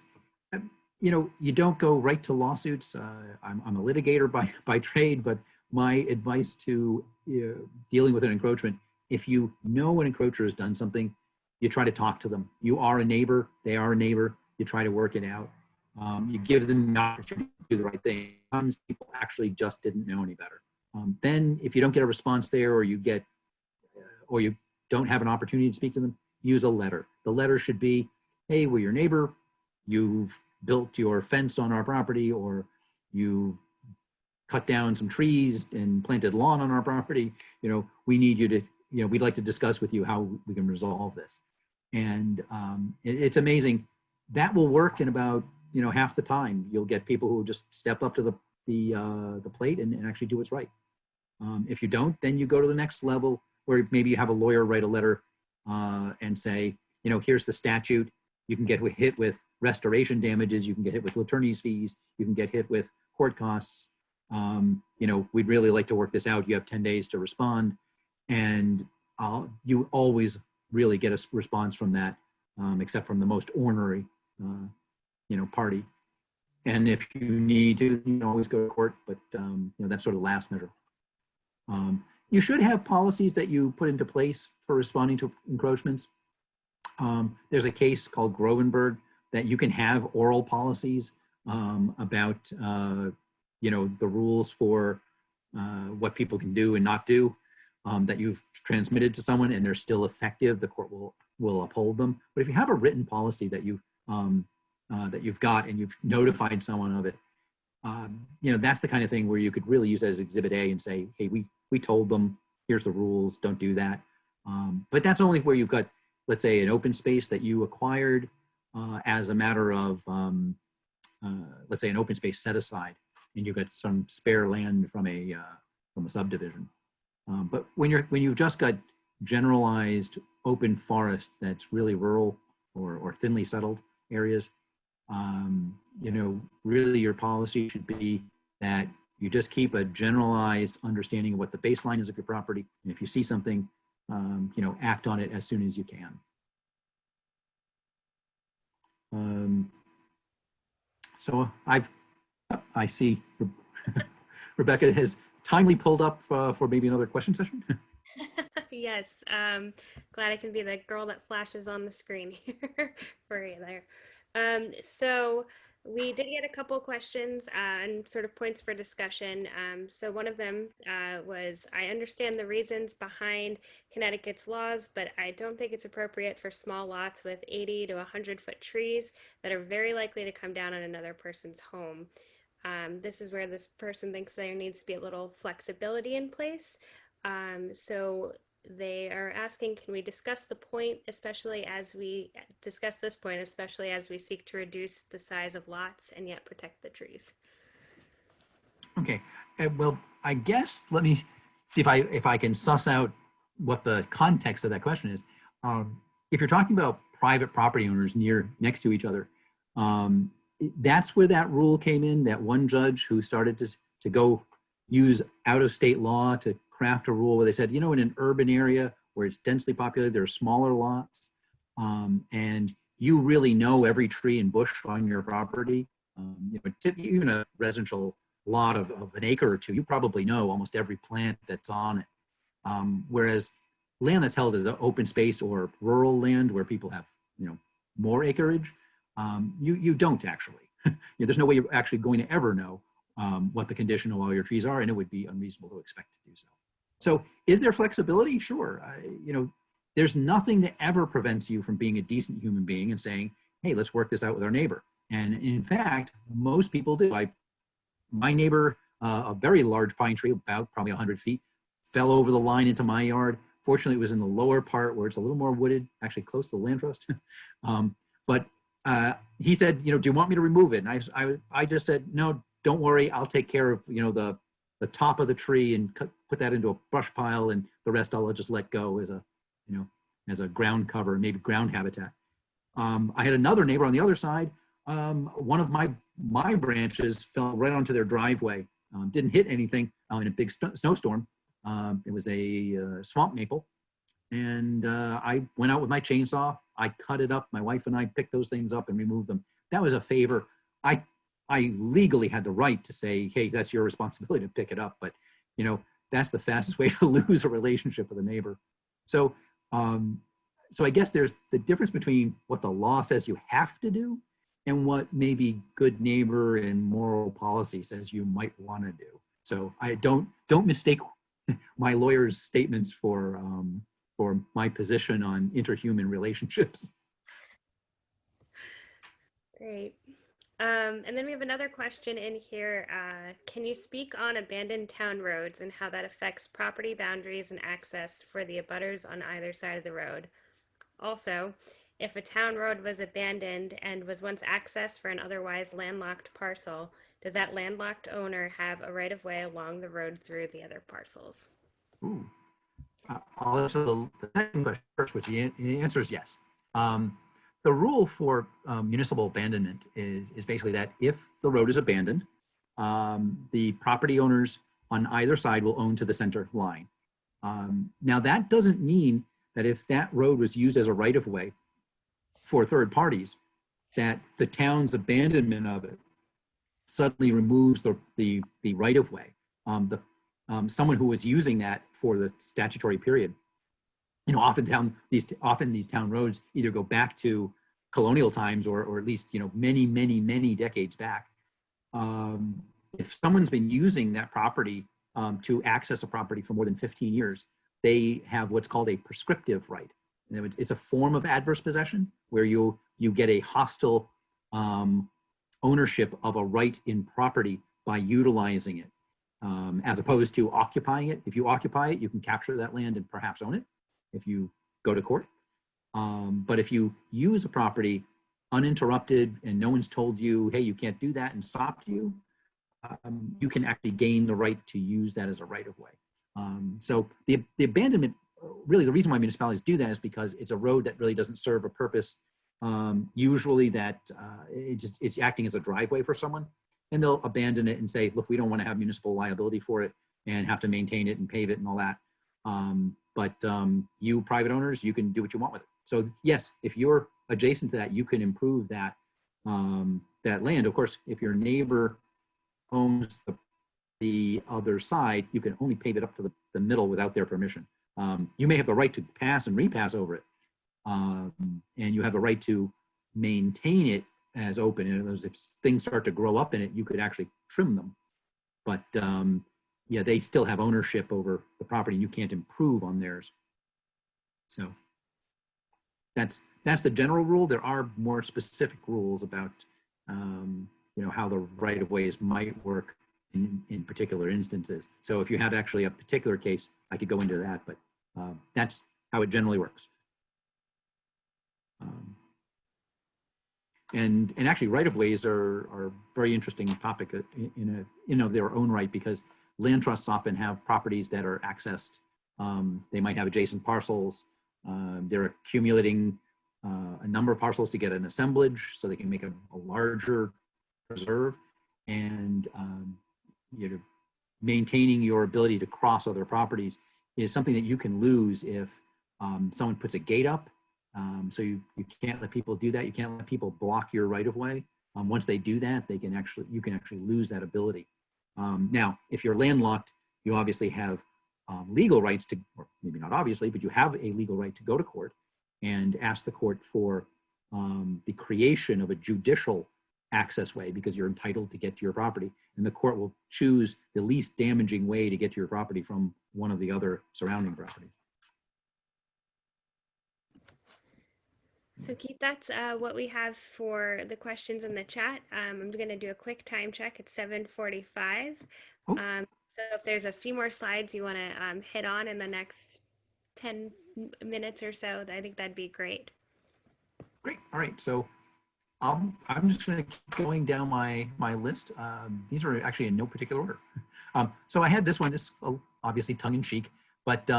you don't go right to lawsuits. I'm a litigator by trade, but my advice to dealing with an encroachment, if you know an encroacher has done something, you try to talk to them. You are a neighbor, they are a neighbor, you try to work it out. You give them the opportunity to do the right thing. Sometimes people actually just didn't know any better. Then if you don't get a response there, or you don't have an opportunity to speak to them, use a letter. The letter should be, hey, we're your neighbor, you've built your fence on our property, or you've cut down some trees and planted lawn on our property. We need you to, we'd like to discuss with you how we can resolve this. And it's amazing. That will work in about, half the time. You'll get people who just step up to the plate and actually do what's right. If you don't, then you go to the next level, where maybe you have a lawyer write a letter and say, here's the statute. You can get hit with restoration damages. You can get hit with attorney's fees. You can get hit with court costs. you know, we'd really like to work this out. You have 10 days to respond. And you always really get a response from that, except from the most ornery, you know, party. And if you need to, you can always go to court, but you know, that's sort of the last measure. You should have policies that you put into place for responding to encroachments. There's a case called Grovenberg that you can have oral policies about, you know, the rules for what people can do and not do that you've transmitted to someone, and they're still effective. The court will uphold them. But if you have a written policy that you've got and you've notified someone of it, you know, that's the kind of thing where you could really use it as Exhibit A and say, hey, we told them, here's the rules, don't do that. But that's only where you've got, let's say, an open space that you acquired as a matter of, let's say, an open space set aside, and you've got some spare land from a subdivision. But when you've just got generalized open forest that's really rural or thinly settled areas, you know, really your policy should be that you just keep a generalized understanding of what the baseline is of your property. And if you see something, you know, act on it as soon as you can. So I see Rebecca has timely pulled up for maybe another question session. Yes, glad I can be the girl that flashes on the screen here for you there. So we did get a couple questions and sort of points for discussion. So one of them was, I understand the reasons behind Connecticut's laws, but I don't think it's appropriate for small lots with 80 to 100-foot trees that are very likely to come down on another person's home. This is where this person thinks there needs to be a little flexibility in place. So they are asking, can we discuss the point, especially as we discuss this point, especially as we seek to reduce the size of lots and yet protect the trees? Okay, well, I guess let me see if I can suss out what the context of that question is. If you're talking about private property owners next to each other, that's where that rule came in. That one judge who started to go use out-of-state law to craft a rule where they said, you know, in an urban area where it's densely populated, there are smaller lots, and you really know every tree and bush on your property. You know, even a residential lot of an acre or two, you probably know almost every plant that's on it. Whereas land that's held as an open space or rural land where people have, you know, more acreage, you don't actually. You know, there's no way you're actually going to ever know what the condition of all your trees are, and it would be unreasonable to expect to do so. So is there flexibility? Sure. You know, there's nothing that ever prevents you from being a decent human being and saying, hey, let's work this out with our neighbor. And in fact, most people do. My neighbor, a very large pine tree, about probably 100 feet, fell over the line into my yard. Fortunately, it was in the lower part where it's a little more wooded, actually close to the land trust. But he said, you know, do you want me to remove it? And I just said, no, don't worry. I'll take care of, you know, the top of the tree and put that into a brush pile, and the rest I'll just let go as a, you know, as a ground cover, maybe ground habitat. I had another neighbor on the other side. One of my branches fell right onto their driveway. Didn't hit anything in a big snowstorm. It was a swamp maple, and I went out with my chainsaw. I cut it up. My wife and I picked those things up and removed them. That was a favor. I legally had the right to say, hey, that's your responsibility to pick it up. But, you know, that's the fastest way to lose a relationship with a neighbor. So, so I guess there's the difference between what the law says you have to do and what maybe good neighbor and moral policy says you might want to do. So I don't mistake my lawyer's statements for my position on interhuman relationships. Great. And then we have another question in here. Can you speak on abandoned town roads and how that affects property boundaries and access for the abutters on either side of the road? Also, if a town road was abandoned and was once accessed for an otherwise landlocked parcel, does that landlocked owner have a right of way along the road through the other parcels? Ooh. I'll answer the second question first, which the answer is yes. The rule for municipal abandonment is basically that if the road is abandoned, the property owners on either side will own to the center line. Now that doesn't mean that if that road was used as a right-of-way for third parties, that the town's abandonment of it suddenly removes the right-of-way. Someone who was using that for the statutory period, you know, often these town roads either go back to colonial times or at least, you know, many decades back. If someone's been using that property to access a property for more than 15 years, they have what's called a prescriptive right. And it's a form of adverse possession where you get a hostile ownership of a right in property by utilizing it, as opposed to occupying it. If you occupy it, you can capture that land and perhaps own it if you go to court. But if you use a property uninterrupted and no one's told you, hey, you can't do that, and stopped you, you can actually gain the right to use that as a right of way. So the abandonment, really the reason why municipalities do that is because it's a road that really doesn't serve a purpose. Usually that it's acting as a driveway for someone, and they'll abandon it and say, look, we don't want to have municipal liability for it and have to maintain it and pave it and all that. But you private owners, you can do what you want with it. So yes, if you're adjacent to that, you can improve that, that land. Of course, if your neighbor owns the other side, you can only pave it up to the middle without their permission. You may have the right to pass and repass over it. And you have the right to maintain it as open. And if things start to grow up in it, you could actually trim them. But yeah, they still have ownership over the property. You can't improve on theirs. So that's the general rule. There are more specific rules about you know, how the right-of-ways might work in particular instances. So if you had actually a particular case, I could go into that, but that's how it generally works. And actually right-of-ways are a very interesting topic in of their own right, because land trusts often have properties that are accessed. They might have adjacent parcels. They're accumulating a number of parcels to get an assemblage so they can make a larger reserve, and you know, maintaining your ability to cross other properties is something that you can lose if someone puts a gate up. So you can't let people do that. You can't let people block your right of way. Once they do that, you can actually lose that ability. Now, if you're landlocked, you obviously have legal rights to, or maybe not obviously, but you have a legal right to go to court and ask the court for the creation of a judicial access way, because you're entitled to get to your property, and the court will choose the least damaging way to get to your property from one of the other surrounding properties. So Keith, that's what we have for the questions in the chat. I'm going to do a quick time check. It's 7:45. Oh. So if there's a few more slides you want to hit on in the next 10 minutes or so, I think that'd be great. Great. All right. So I'm just going to keep going down my list. These are actually in no particular order. So I had this one. This obviously tongue in cheek, but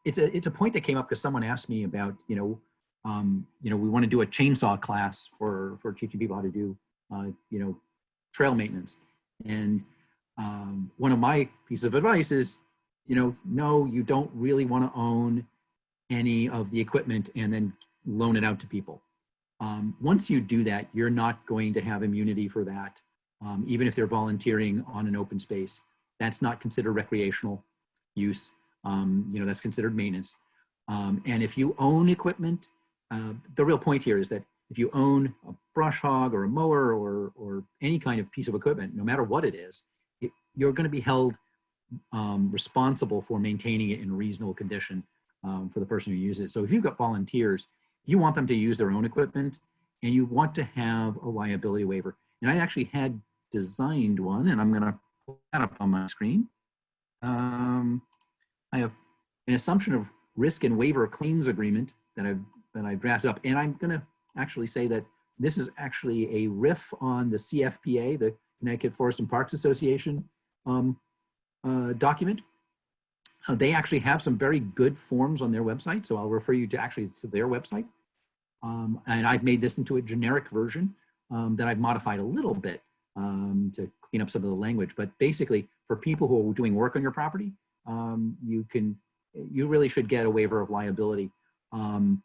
it's a point that came up because someone asked me about, you know, we want to do a chainsaw class for teaching people how to do, you know, trail maintenance. And one of my pieces of advice is, you know, no, you don't really want to own any of the equipment and then loan it out to people. Once you do that, you're not going to have immunity for that, even if they're volunteering on an open space. That's not considered recreational use. You know, that's considered maintenance. And if you own equipment, the real point here is that if you own a brush hog or a mower or any kind of piece of equipment, no matter what it is, you're going to be held responsible for maintaining it in reasonable condition for the person who uses it. So if you've got volunteers, you want them to use their own equipment, and you want to have a liability waiver. And I actually had designed one, and I'm going to put that up on my screen. I have an assumption of risk and waiver claims agreement that I've drafted up, and I'm going to actually say that this is actually a riff on the CFPA, the Connecticut Forest and Parks Association document. They actually have some very good forms on their website, so I'll refer you to their website. And I've made this into a generic version that I've modified a little bit. to clean up some of the language. But basically, for people who are doing work on your property, you really should get a waiver of liability.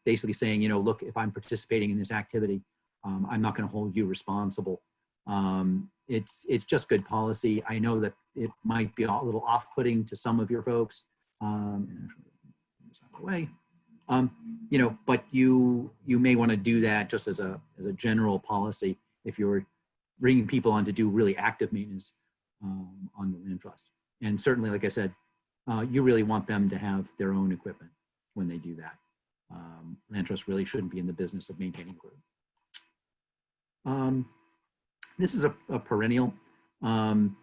Basically saying, you know, look, if I'm participating in this activity, I'm not going to hold you responsible. It's just good policy. I know that it might be a little off-putting to some of your folks. Way, you know, but you may want to do that just as a general policy if you're bringing people on to do really active maintenance on the land trust. And certainly, like I said, you really want them to have their own equipment when they do that. Land trust really shouldn't be in the business of maintaining equipment. This is a perennial. You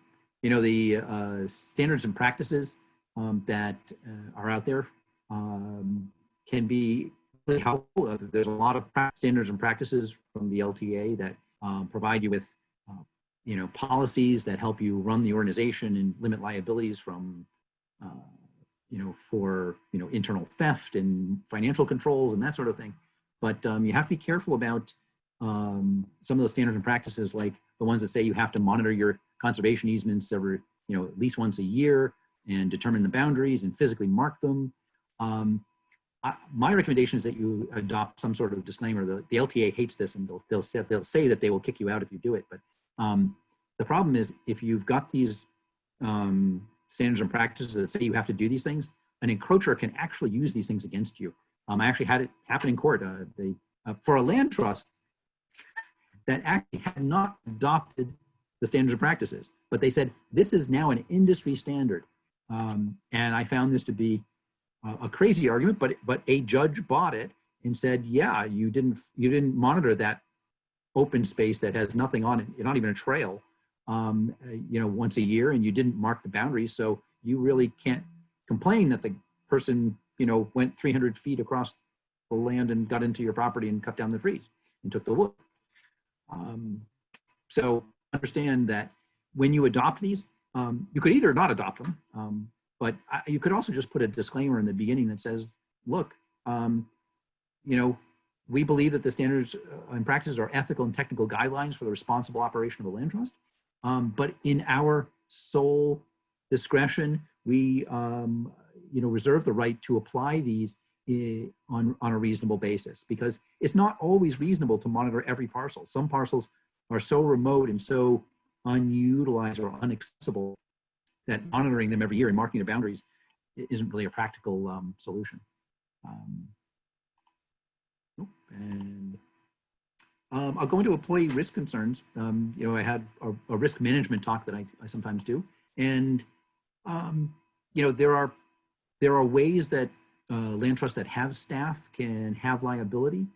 know, the standards and practices that are out there can be really helpful. There's a lot of standards and practices from the LTA that provide you with, you know, policies that help you run the organization and limit liabilities from, you know, for, you know, internal theft and financial controls and that sort of thing. But you have to be careful about some of those standards and practices, like the ones that say you have to monitor your conservation easements every, you know, at least once a year and determine the boundaries and physically mark them. My recommendation is that you adopt some sort of disclaimer. The LTA hates this, and they'll say that they will kick you out if you do it. But the problem is, if you've got these standards and practices that say you have to do these things, an encroacher can actually use these things against you. I actually had it happen in court. For a land trust that actually had not adopted the standards and practices, but they said this is now an industry standard, and I found this to be a crazy argument, but a judge bought it and said, yeah, you didn't monitor that open space that has nothing on it, not even a trail, you know, once a year, and you didn't mark the boundaries, so you really can't complain that the person, you know, went 300 feet across the land and got into your property and cut down the trees and took the wood. So understand that when you adopt these, you could either not adopt them, but you could also just put a disclaimer in the beginning that says, look, you know, we believe that the standards and practices are ethical and technical guidelines for the responsible operation of a land trust. But in our sole discretion, we you know, reserve the right to apply these on a reasonable basis, because it's not always reasonable to monitor every parcel. Some parcels are so remote and so unutilized or inaccessible that monitoring them every year and marking the boundaries isn't really a practical solution. And I'll go into employee risk concerns. You know, I had a risk management talk that I sometimes do, and you know, there are ways that land trusts that have staff can have liability.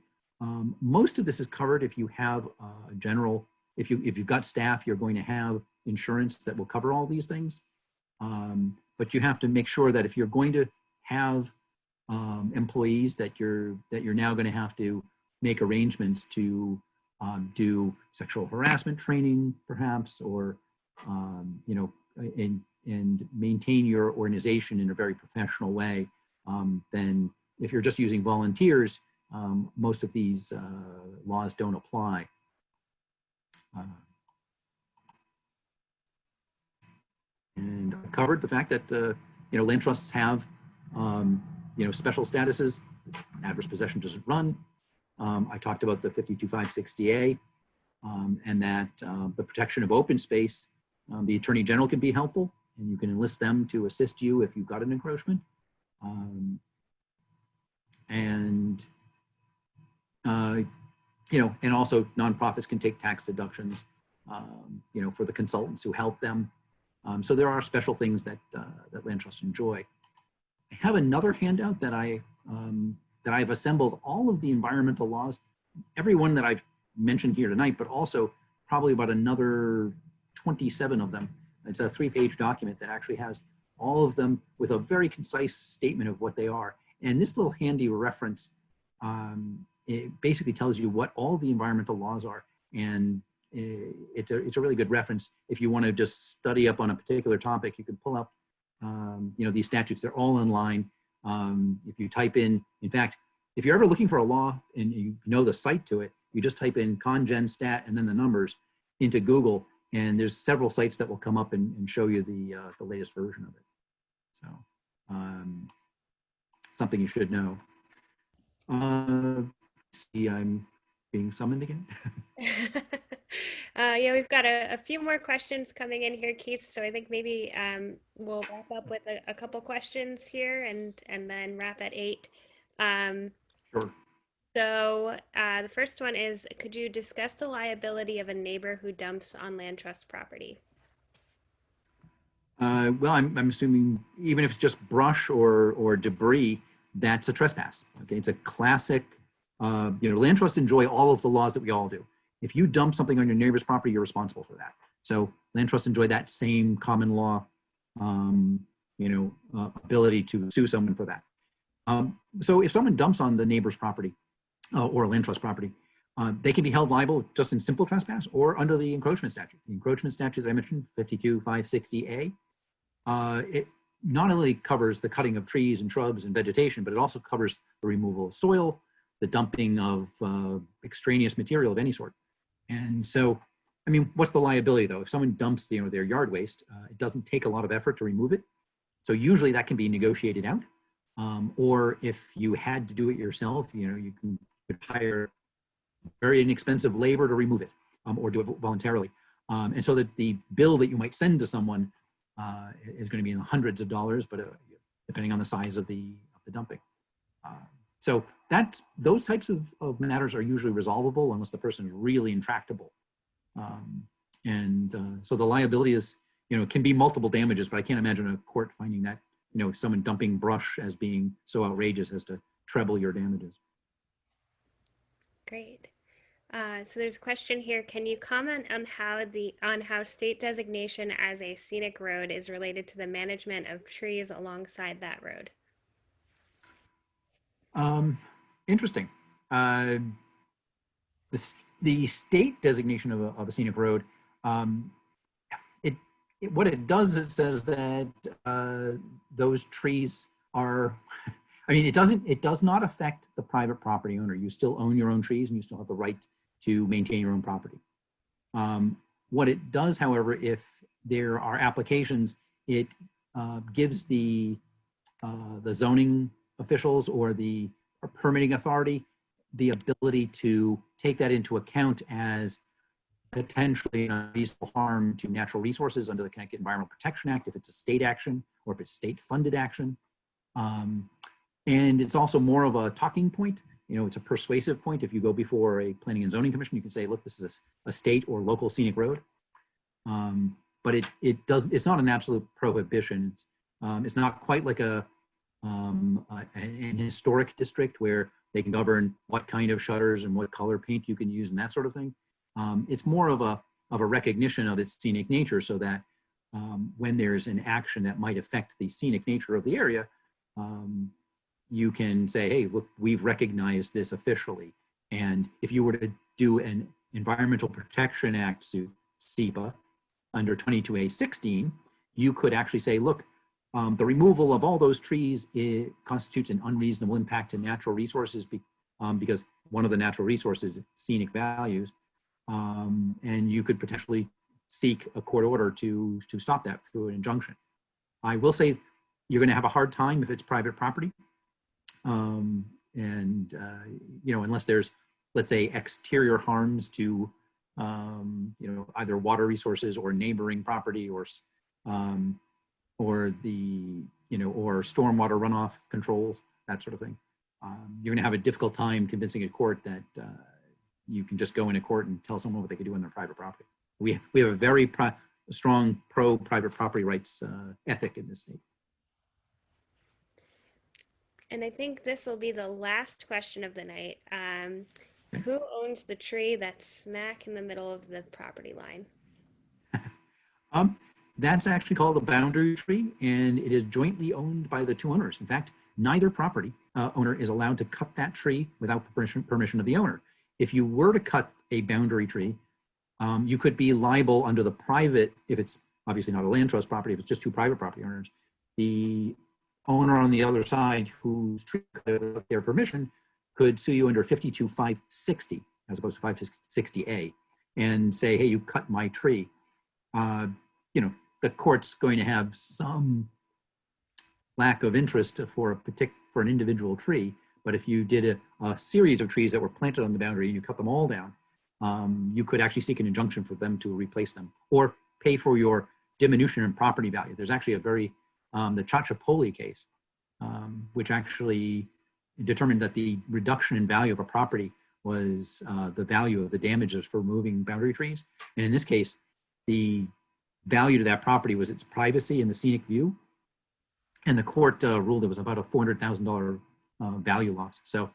Most of this is covered if you have a general. If you've got staff, you're going to have insurance that will cover all these things. But you have to make sure that if you're going to have employees, that you're now going to have to make arrangements to do sexual harassment training, perhaps, or you know, and maintain your organization in a very professional way. Then, if you're just using volunteers, most of these laws don't apply. And I've covered the fact that you know, land trusts have you know, special statuses. Adverse possession doesn't run. I talked about the 52560A and that the protection of open space. The Attorney General can be helpful, and you can enlist them to assist you if you've got an encroachment. And you know, and also nonprofits can take tax deductions, you know, for the consultants who help them. So there are special things that that land trusts enjoy. I have another handout that I've assembled all of the environmental laws, every one that I've mentioned here tonight, but also probably about another 27 of them. It's a 3-page document that actually has all of them with a very concise statement of what they are. And this little handy reference, it basically tells you what all the environmental laws are. And it's a really good reference. If you want to just study up on a particular topic, you can pull up you know, these statutes. They're all online. If you type in fact, if you're ever looking for a law and you know the site to it, you just type in congen stat and then the numbers into Google, And there's several sites that will come up and show you the latest version of it. So something you should know. See, I'm being summoned again. Yeah, we've got a few more questions coming in here, Keith. So I think maybe we'll wrap up with a couple questions here and then wrap at 8. Sure. So the first one is, could you discuss the liability of a neighbor who dumps on land trust property? Well, I'm assuming even if it's just brush or debris, that's a trespass. Okay, it's a classic. Land trusts enjoy all of the laws that we all do. If you dump something on your neighbor's property, you're responsible for that. So land trusts enjoy that same common law, ability to sue someone for that. So if someone dumps on the neighbor's property or a land trust property, they can be held liable just in simple trespass or under the encroachment statute. The encroachment statute that I mentioned, 52560A, it not only covers the cutting of trees and shrubs and vegetation, but it also covers the removal of soil, the dumping of extraneous material of any sort. And so, I mean, what's the liability though? If someone dumps their yard waste, it doesn't take a lot of effort to remove it. So usually that can be negotiated out. Or if you had to do it yourself, you could hire very inexpensive labor to remove it, or do it voluntarily. And so that the bill that you might send to someone is going to be in the hundreds of dollars, but depending on the size of the dumping. So those types of matters are usually resolvable unless the person is really intractable. So the liability is, can be multiple damages, but I can't imagine a court finding that, someone dumping brush as being so outrageous as to treble your damages. Great. So there's a question here. Can you comment on how state designation as a scenic road is related to the management of trees alongside that road? Interesting. The state designation of a scenic road, what it does, it says that those trees are, I mean, it does not affect the private property owner. You still own your own trees and you still have the right to maintain your own property. What it does, however, if there are applications, it gives the zoning officials or the permitting authority the ability to take that into account as potentially an unreasonable harm to natural resources under the Connecticut Environmental Protection Act if it's a state action or if it's state-funded action. And it's also more of a talking point. It's a persuasive point. If you go before a planning and zoning commission, you can say, look, this is a state or local scenic road. But it's not an absolute prohibition. It's not quite like an historic district where they can govern what kind of shutters and what color paint you can use and that sort of thing. It's more of a recognition of its scenic nature, so that when there's an action that might affect the scenic nature of the area, you can say, hey, look, we've recognized this officially. And if you were to do an Environmental Protection Act suit, SEPA, under 22A16, you could actually say, look, the removal of all those trees constitutes an unreasonable impact to natural resources because one of the natural resources is scenic values. And you could potentially seek a court order to stop that through an injunction. I will say you're going to have a hard time if it's private property. Unless there's, let's say, exterior harms to, either water resources or neighboring property or stormwater runoff controls, that sort of thing. You're going to have a difficult time convincing a court that you can just go into court and tell someone what they could do on their private property. We have a very strong pro-private property rights ethic in this state. And I think this will be the last question of the night. Who owns the tree that's smack in the middle of the property line? That's actually called a boundary tree, and it is jointly owned by the two owners. In fact, neither property owner is allowed to cut that tree without permission of the owner. If you were to cut a boundary tree, you could be liable under the private, if it's obviously not a land trust property, if it's just two private property owners, the owner on the other side whose tree cut without their permission could sue you under 52560 as opposed to 560A and say, hey, you cut my tree. you know, the court's going to have some lack of interest for for an individual tree. But if you did a series of trees that were planted on the boundary and you cut them all down, you could actually seek an injunction for them to replace them or pay for your diminution in property value. There's actually a very, the Chachapoli case, which actually determined that the reduction in value of a property was the value of the damages for removing boundary trees. And in this case, the value to that property was its privacy and the scenic view. And the court ruled it was about a $400,000 value loss. So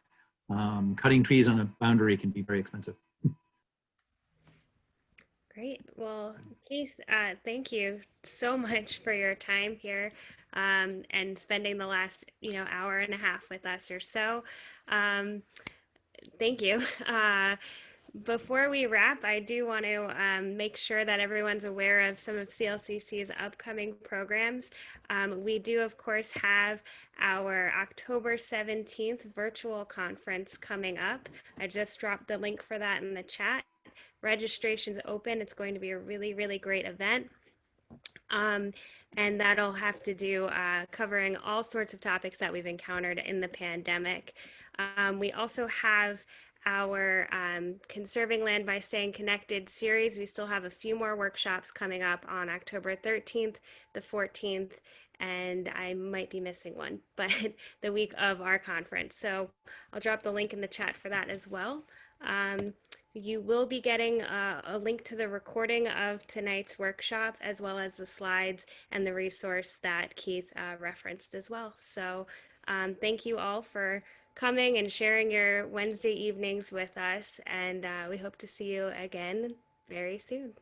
cutting trees on a boundary can be very expensive. Great. Well, Keith, thank you so much for your time here and spending the last, hour and a half with us or so. Thank you. Before we wrap, I do want to make sure that everyone's aware of some of CLCC's upcoming programs. We do, of course, have our October 17th virtual conference coming up. I just dropped the link for that in the chat. Registration's open. It's going to be a really, really great event. And that'll have to do covering all sorts of topics that we've encountered in the pandemic. We also have our Conserving Land by Staying Connected series. We still have a few more workshops coming up on October 13th, the 14th, and I might be missing one, but the week of our conference. So I'll drop the link in the chat for that as well. You will be getting a link to the recording of tonight's workshop, as well as the slides and the resource that Keith referenced as well. So thank you all for coming and sharing your Wednesday evenings with us, and we hope to see you again very soon.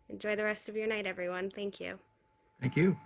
Enjoy the rest of your night, everyone. Thank you. Thank you.